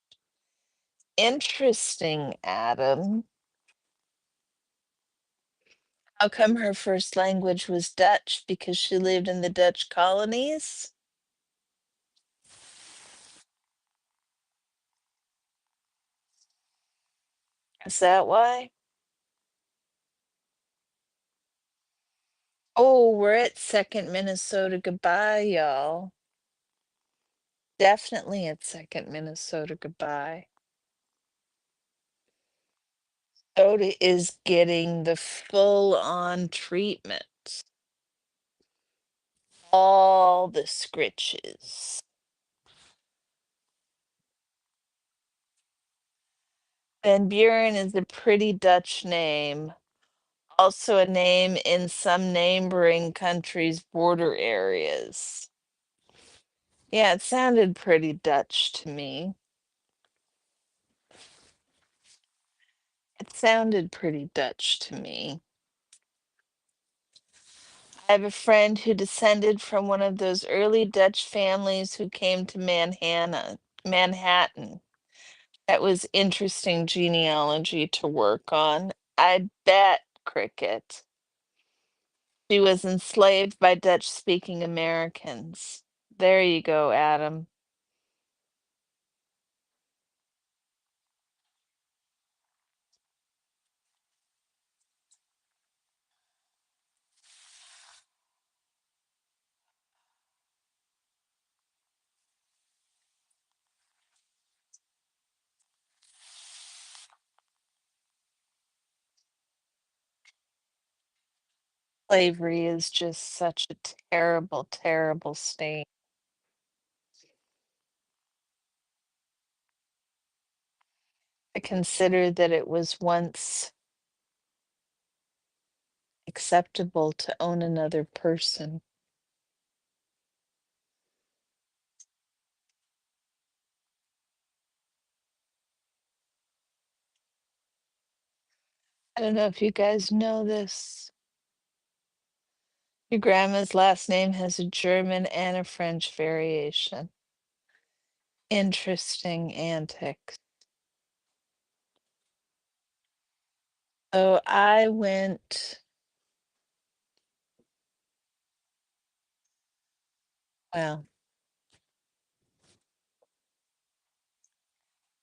Interesting, Adam. How come her first language was Dutch? Because she lived in the Dutch colonies? Is that why? Oh, we're at Second Minnesota. Goodbye, y'all. Definitely at Second Minnesota. Goodbye. Soda is getting the full on treatment. All the scritches. Van Buren is a pretty Dutch name. Also a name in some neighboring countries' border areas. Yeah, it sounded pretty Dutch to me. It sounded pretty Dutch to me. I have a friend who descended from one of those early Dutch families who came to Manhattan. That was interesting genealogy to work on. I bet, Cricket. She was enslaved by Dutch-speaking Americans. There you go, Adam. Slavery is just such a terrible, terrible state. I consider that it was once acceptable to own another person. I don't know if you guys know this. Your grandma's last name has a German and a French variation. Interesting antics. So I went, well,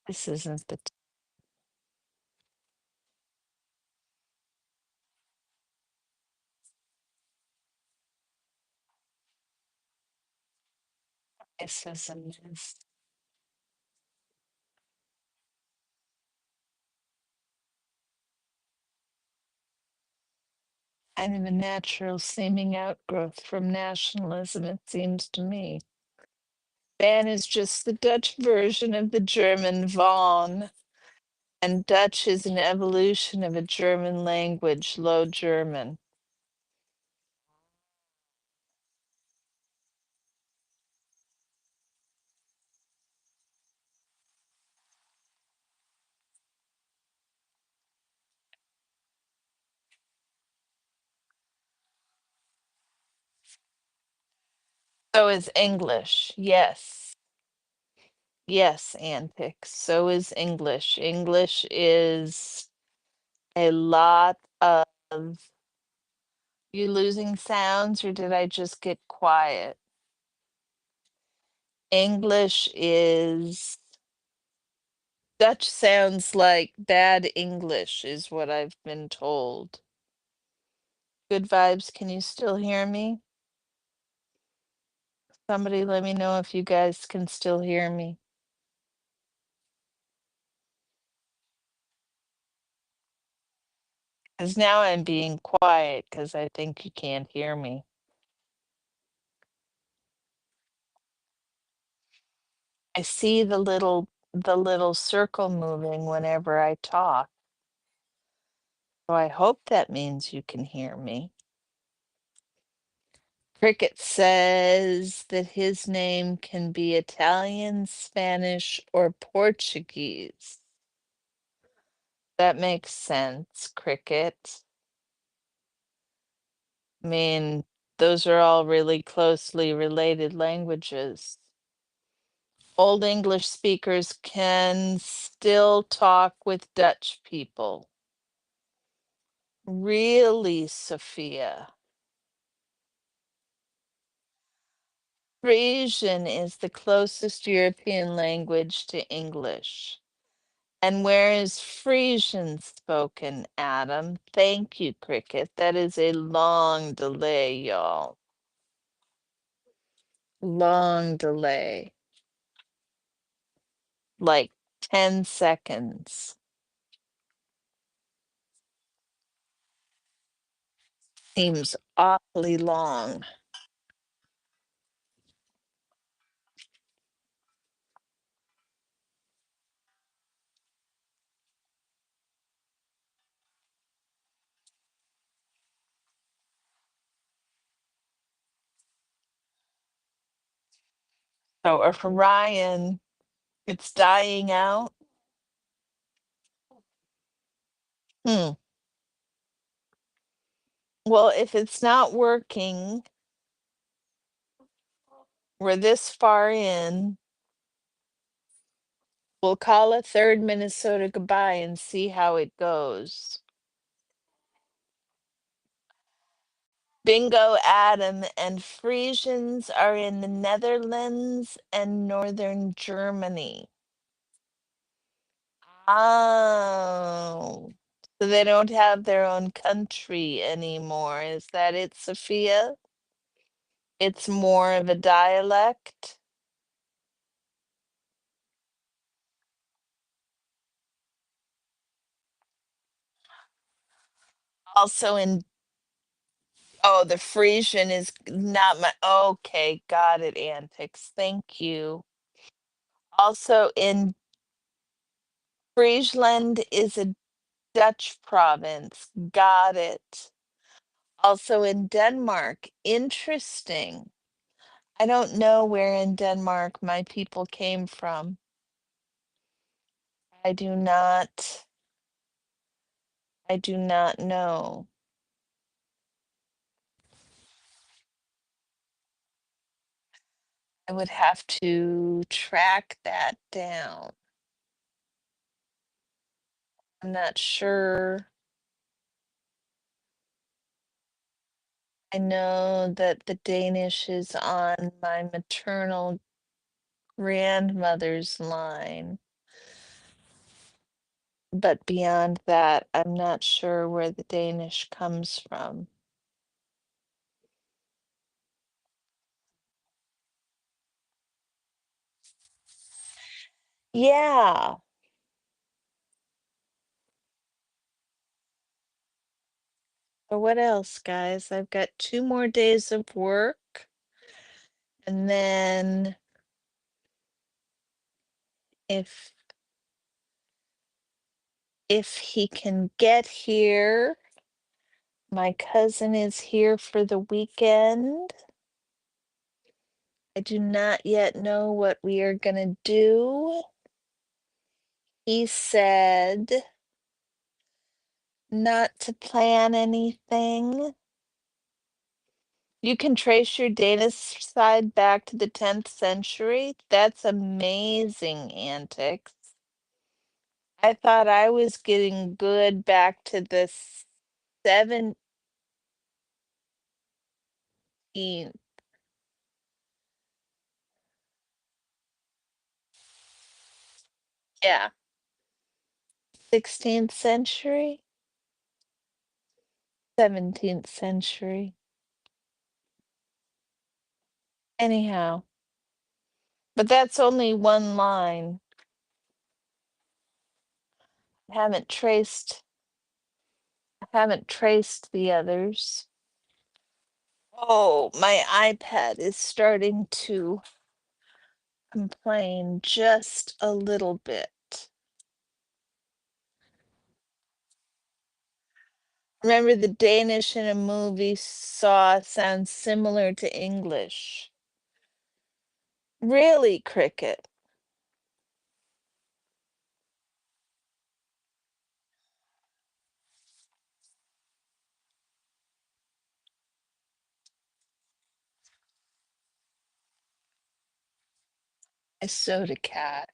this isn't the, this isn't this. Kind of a natural seeming outgrowth from nationalism, it seems to me. Van is just the Dutch version of the German von, and Dutch is an evolution of a German language, Low German. So is English, yes. Yes, antics. So is English. English is a lot of, you losing sounds, or did I just get quiet? English is, Dutch sounds like bad English, is what I've been told. Good vibes, can you still hear me? Somebody let me know if you guys can still hear me. Because now I'm being quiet because I think you can't hear me. I see the little circle moving whenever I talk. So I hope that means you can hear me. Cricket says that his name can be Italian, Spanish, or Portuguese. That makes sense, Cricket. I mean, those are all really closely related languages. Old English speakers can still talk with Dutch people. Really, Sophia? Frisian is the closest European language to English. And where is Frisian spoken, Adam? Thank you, Cricket. That is a long delay, y'all. Long delay. Like 10 seconds. Seems awfully long. So, Orion, it's dying out. Hmm. Well, if it's not working, we're this far in. We'll call a third Minnesota goodbye and see how it goes. Bingo, Adam, and Frisians are in the Netherlands and northern Germany. Oh, so they don't have their own country anymore. Is that it, Sophia? It's more of a dialect. Also in, oh, the Frisian is not my, okay, got it, Antics. Thank you. Also in Friesland is a Dutch province. Got it. Also in Denmark. Interesting. I don't know where in Denmark my people came from. I do not. I do not know. I would have to track that down. I'm not sure. I know that the Danish is on my maternal grandmother's line, but beyond that, I'm not sure where the Danish comes from. Yeah. But what else, guys? I've got 2 more days of work, and then if he can get here, my cousin is here for the weekend. I do not yet know what we are gonna do. He said not to plan anything. You can trace your Danish side back to the 10th century? That's amazing, Antics. I thought I was getting good back to the 17th. Yeah, 16th century, 17th century. Anyhow, but that's only one line. Haven't traced haven't traced the others. Oh, my iPad is starting to complain just a little bit. Remember the Danish in a movie saw sounds similar to English. Really, Cricket? A soda cat.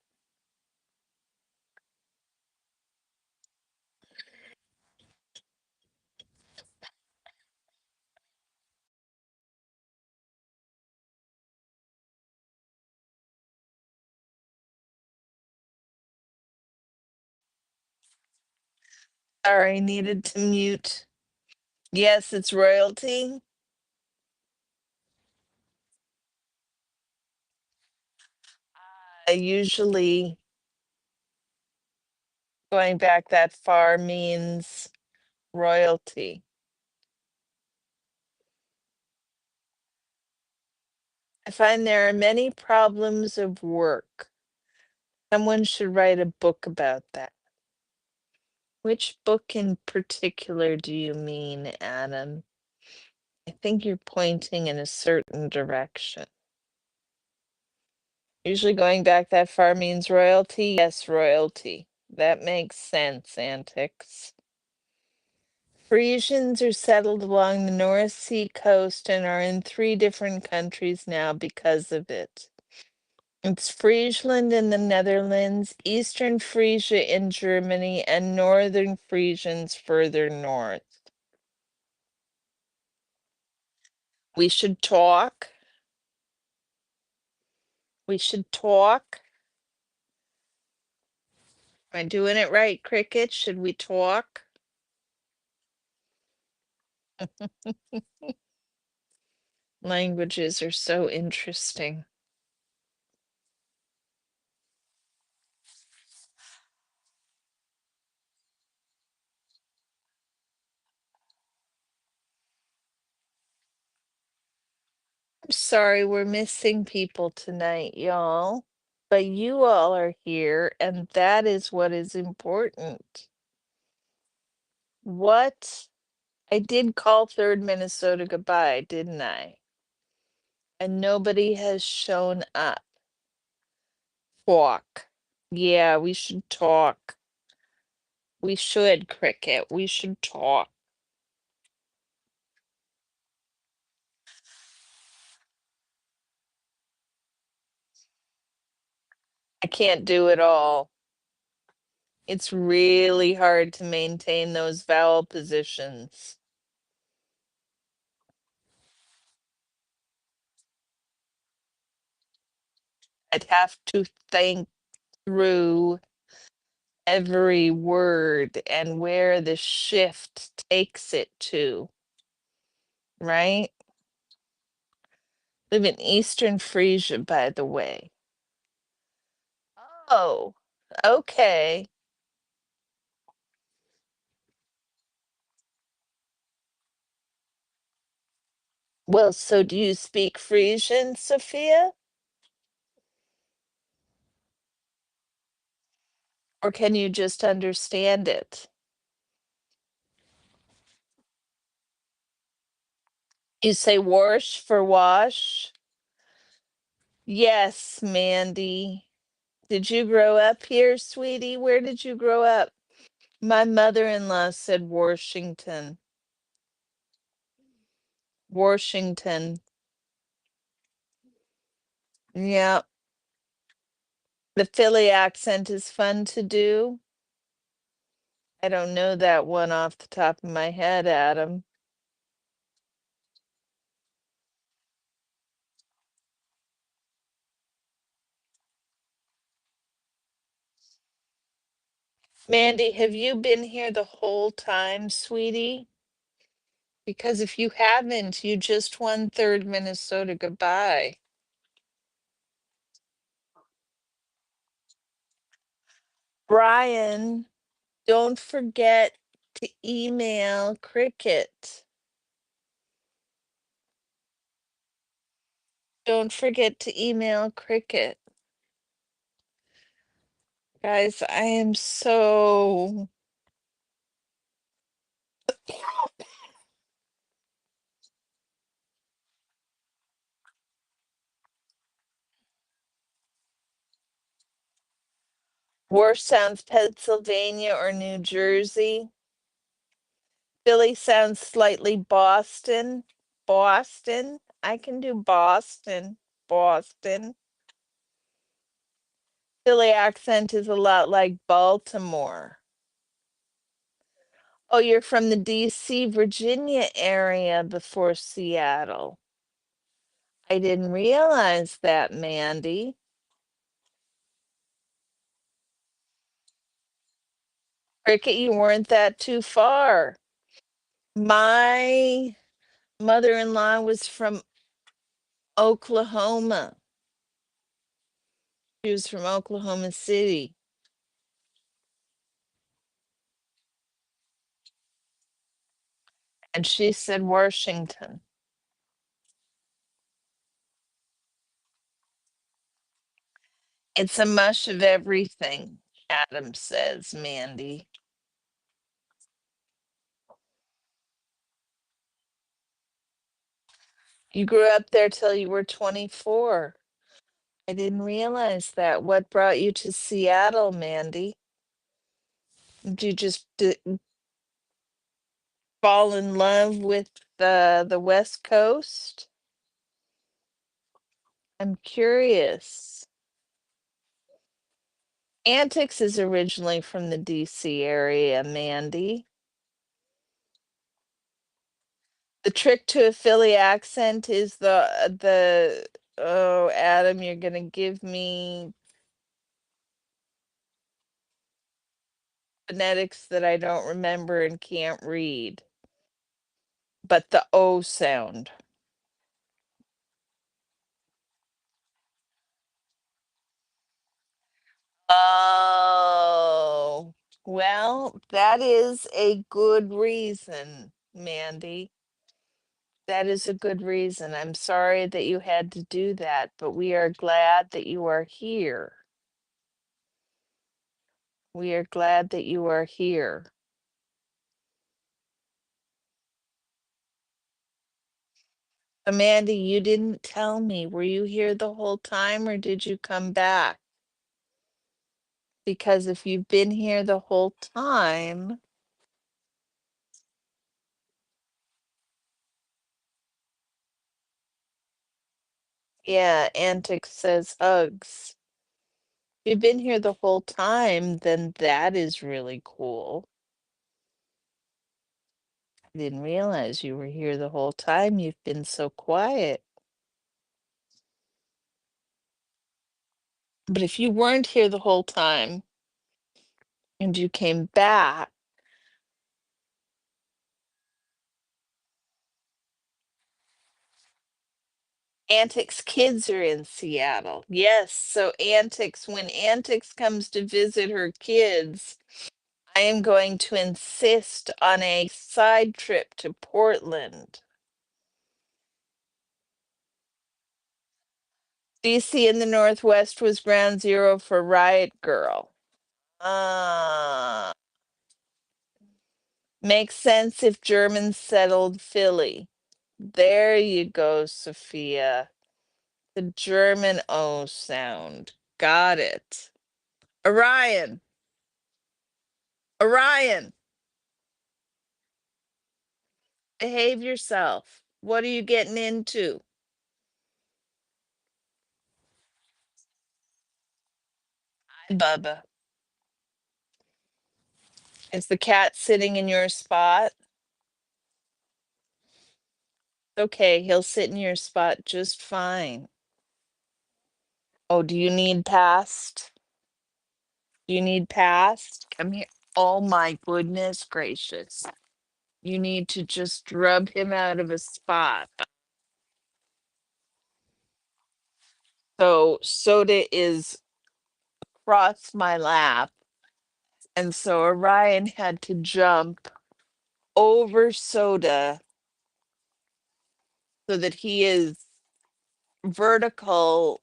Sorry, needed to mute. Yes, it's royalty. Usually going back that far means royalty. I find there are many problems of work. Someone should write a book about that. Which book in particular do you mean, Adam? I think you're pointing in a certain direction. Usually going back that far means royalty. Yes, royalty. That makes sense, Antics. Frisians are settled along the North Sea coast and are in 3 different countries now because of it. It's Friesland in the Netherlands, Eastern Frisia in Germany, and Northern Frisians further north. We should talk. We should talk. Am I doing it right, Cricket? Should we talk? Languages are so interesting. I'm sorry we're missing people tonight, y'all. But you all are here, and that is what is important. What? I did call Third Minnesota goodbye, didn't I? And nobody has shown up. Talk. Yeah, we should talk. We should, Cricket. We should talk. I can't do it all. It's really hard to maintain those vowel positions. I'd have to think through every word and where the shift takes it to, right? Live in Eastern Frisia, by the way. Oh, okay. Well, so do you speak Frisian, Sophia? Or can you just understand it? You say wash for wash? Yes, Mandy. Did you grow up here, sweetie? Where did you grow up? My mother-in-law said Washington. Washington. Yeah. The Philly accent is fun to do. I don't know that one off the top of my head, Adam. Mandy, have you been here the whole time, sweetie? Because if you haven't, you just won Third Minnesota goodbye. Brian, don't forget to email Cricket. Don't forget to email Cricket. Guys, I am so worse sounds Pennsylvania or New Jersey. Philly sounds slightly Boston. Boston. I can do Boston. Boston. Philly accent is a lot like Baltimore. Oh, you're from the DC, Virginia area before Seattle. I didn't realize that, Mandy. Cricket, you weren't that too far. My mother-in-law was from Oklahoma. She was from Oklahoma City. And she said Washington. It's a mush of everything, Adam says, Mandy. You grew up there till you were 24. I didn't realize that. What brought you to Seattle, Mandy? Did you just fall in love with the West Coast? I'm curious. Antics is originally from the DC area, Mandy. The trick to a Philly accent is the oh, Adam, you're gonna give me phonetics that I don't remember and can't read. But the O sound. Oh, well, that is a good reason, Mandy. That is a good reason. I'm sorry that you had to do that, but we are glad that you are here. We are glad that you are here. Amanda, you didn't tell me. Were you here the whole time or did you come back? Because if you've been here the whole time, yeah, Antics says Uggs. If you've been here the whole time, then that is really cool. I didn't realize you were here the whole time. You've been so quiet. But if you weren't here the whole time and you came back, Antics kids are in Seattle. Yes, so Antics, when Antics comes to visit her kids, I am going to insist on a side trip to Portland. DC in the Northwest was ground zero for Riot Girl. Ah, makes sense if Germans settled Philly. There you go, Sophia. The German O sound. Got it. Orion. Orion, behave yourself. What are you getting into? Bubba. Is the cat sitting in your spot? Okay, he'll sit in your spot just fine. Oh, do you need past? Do you need past? Come here. Oh my goodness gracious. You need to just rub him out of a spot. So Soda is across my lap. And so Orion had to jump over Soda so that he is vertical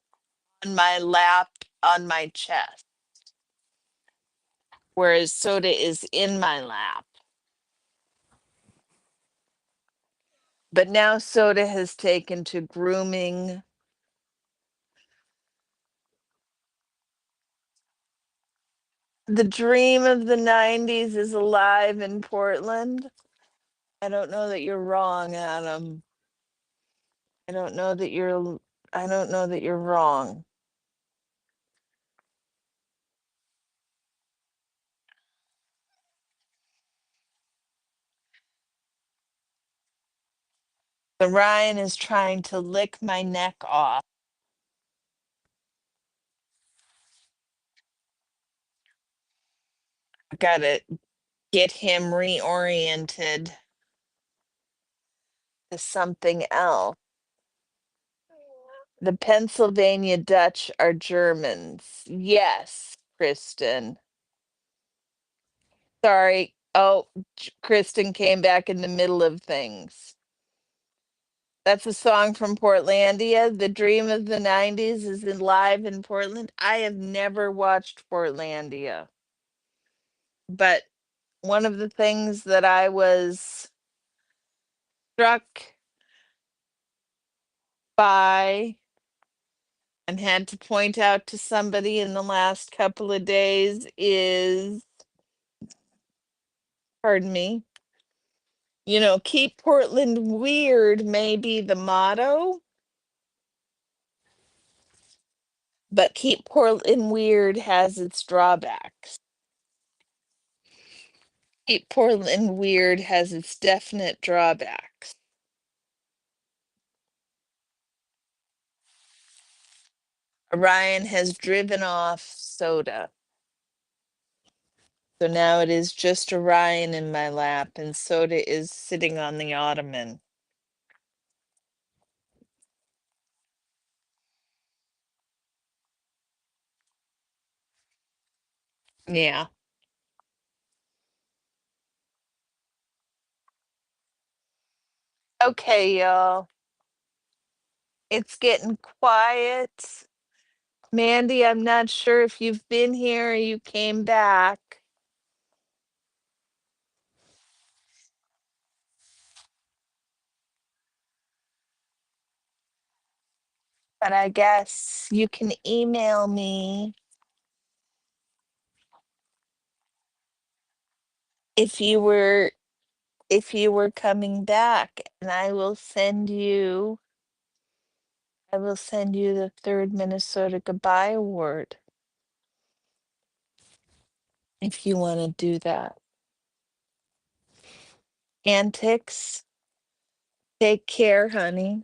on my lap on my chest, whereas Soda is in my lap. But now Soda has taken to grooming. The dream of the 90s is alive in Portland. I don't know that you're wrong, Adam. I don't know that you're I don't know that you're wrong. The Ryan is trying to lick my neck off. I gotta get him reoriented to something else. The Pennsylvania Dutch are Germans. Yes, Kristen. Sorry. Oh, Kristen came back in the middle of things. That's a song from Portlandia. The dream of the 90s is in live in Portland. I have never watched Portlandia. But one of the things that I was struck by and had to point out to somebody in the last couple of days is, pardon me, keep Portland weird may be the motto, But Keep Portland Weird has its drawbacks. Keep Portland Weird has its definite drawbacks. Orion has driven off Soda. So now it is just Orion in my lap, and Soda is sitting on the ottoman. Yeah. Okay, y'all. It's getting quiet. Mandy, I'm not sure if you've been here or you came back. But I guess you can email me if you were coming back, and I will send you the third Minnesota Goodbye Award if you want to do that. Antics, take care, honey.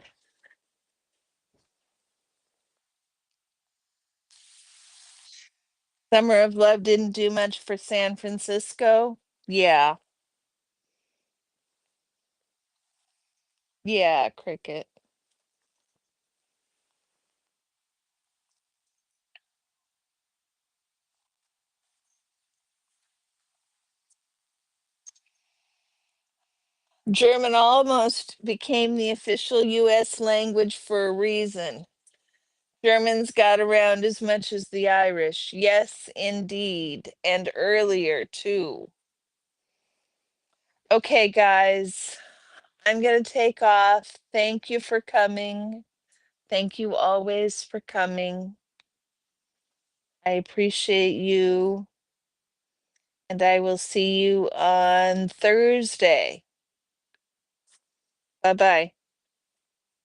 Summer of Love didn't do much for San Francisco. Yeah, yeah, cricket. German almost became the official US language for a reason. Germans got around as much as the Irish. Yes, indeed. And earlier, too. Okay, guys, I'm going to take off. Thank you for coming. Thank you always for coming. I appreciate you. And I will see you on Thursday. Bye bye.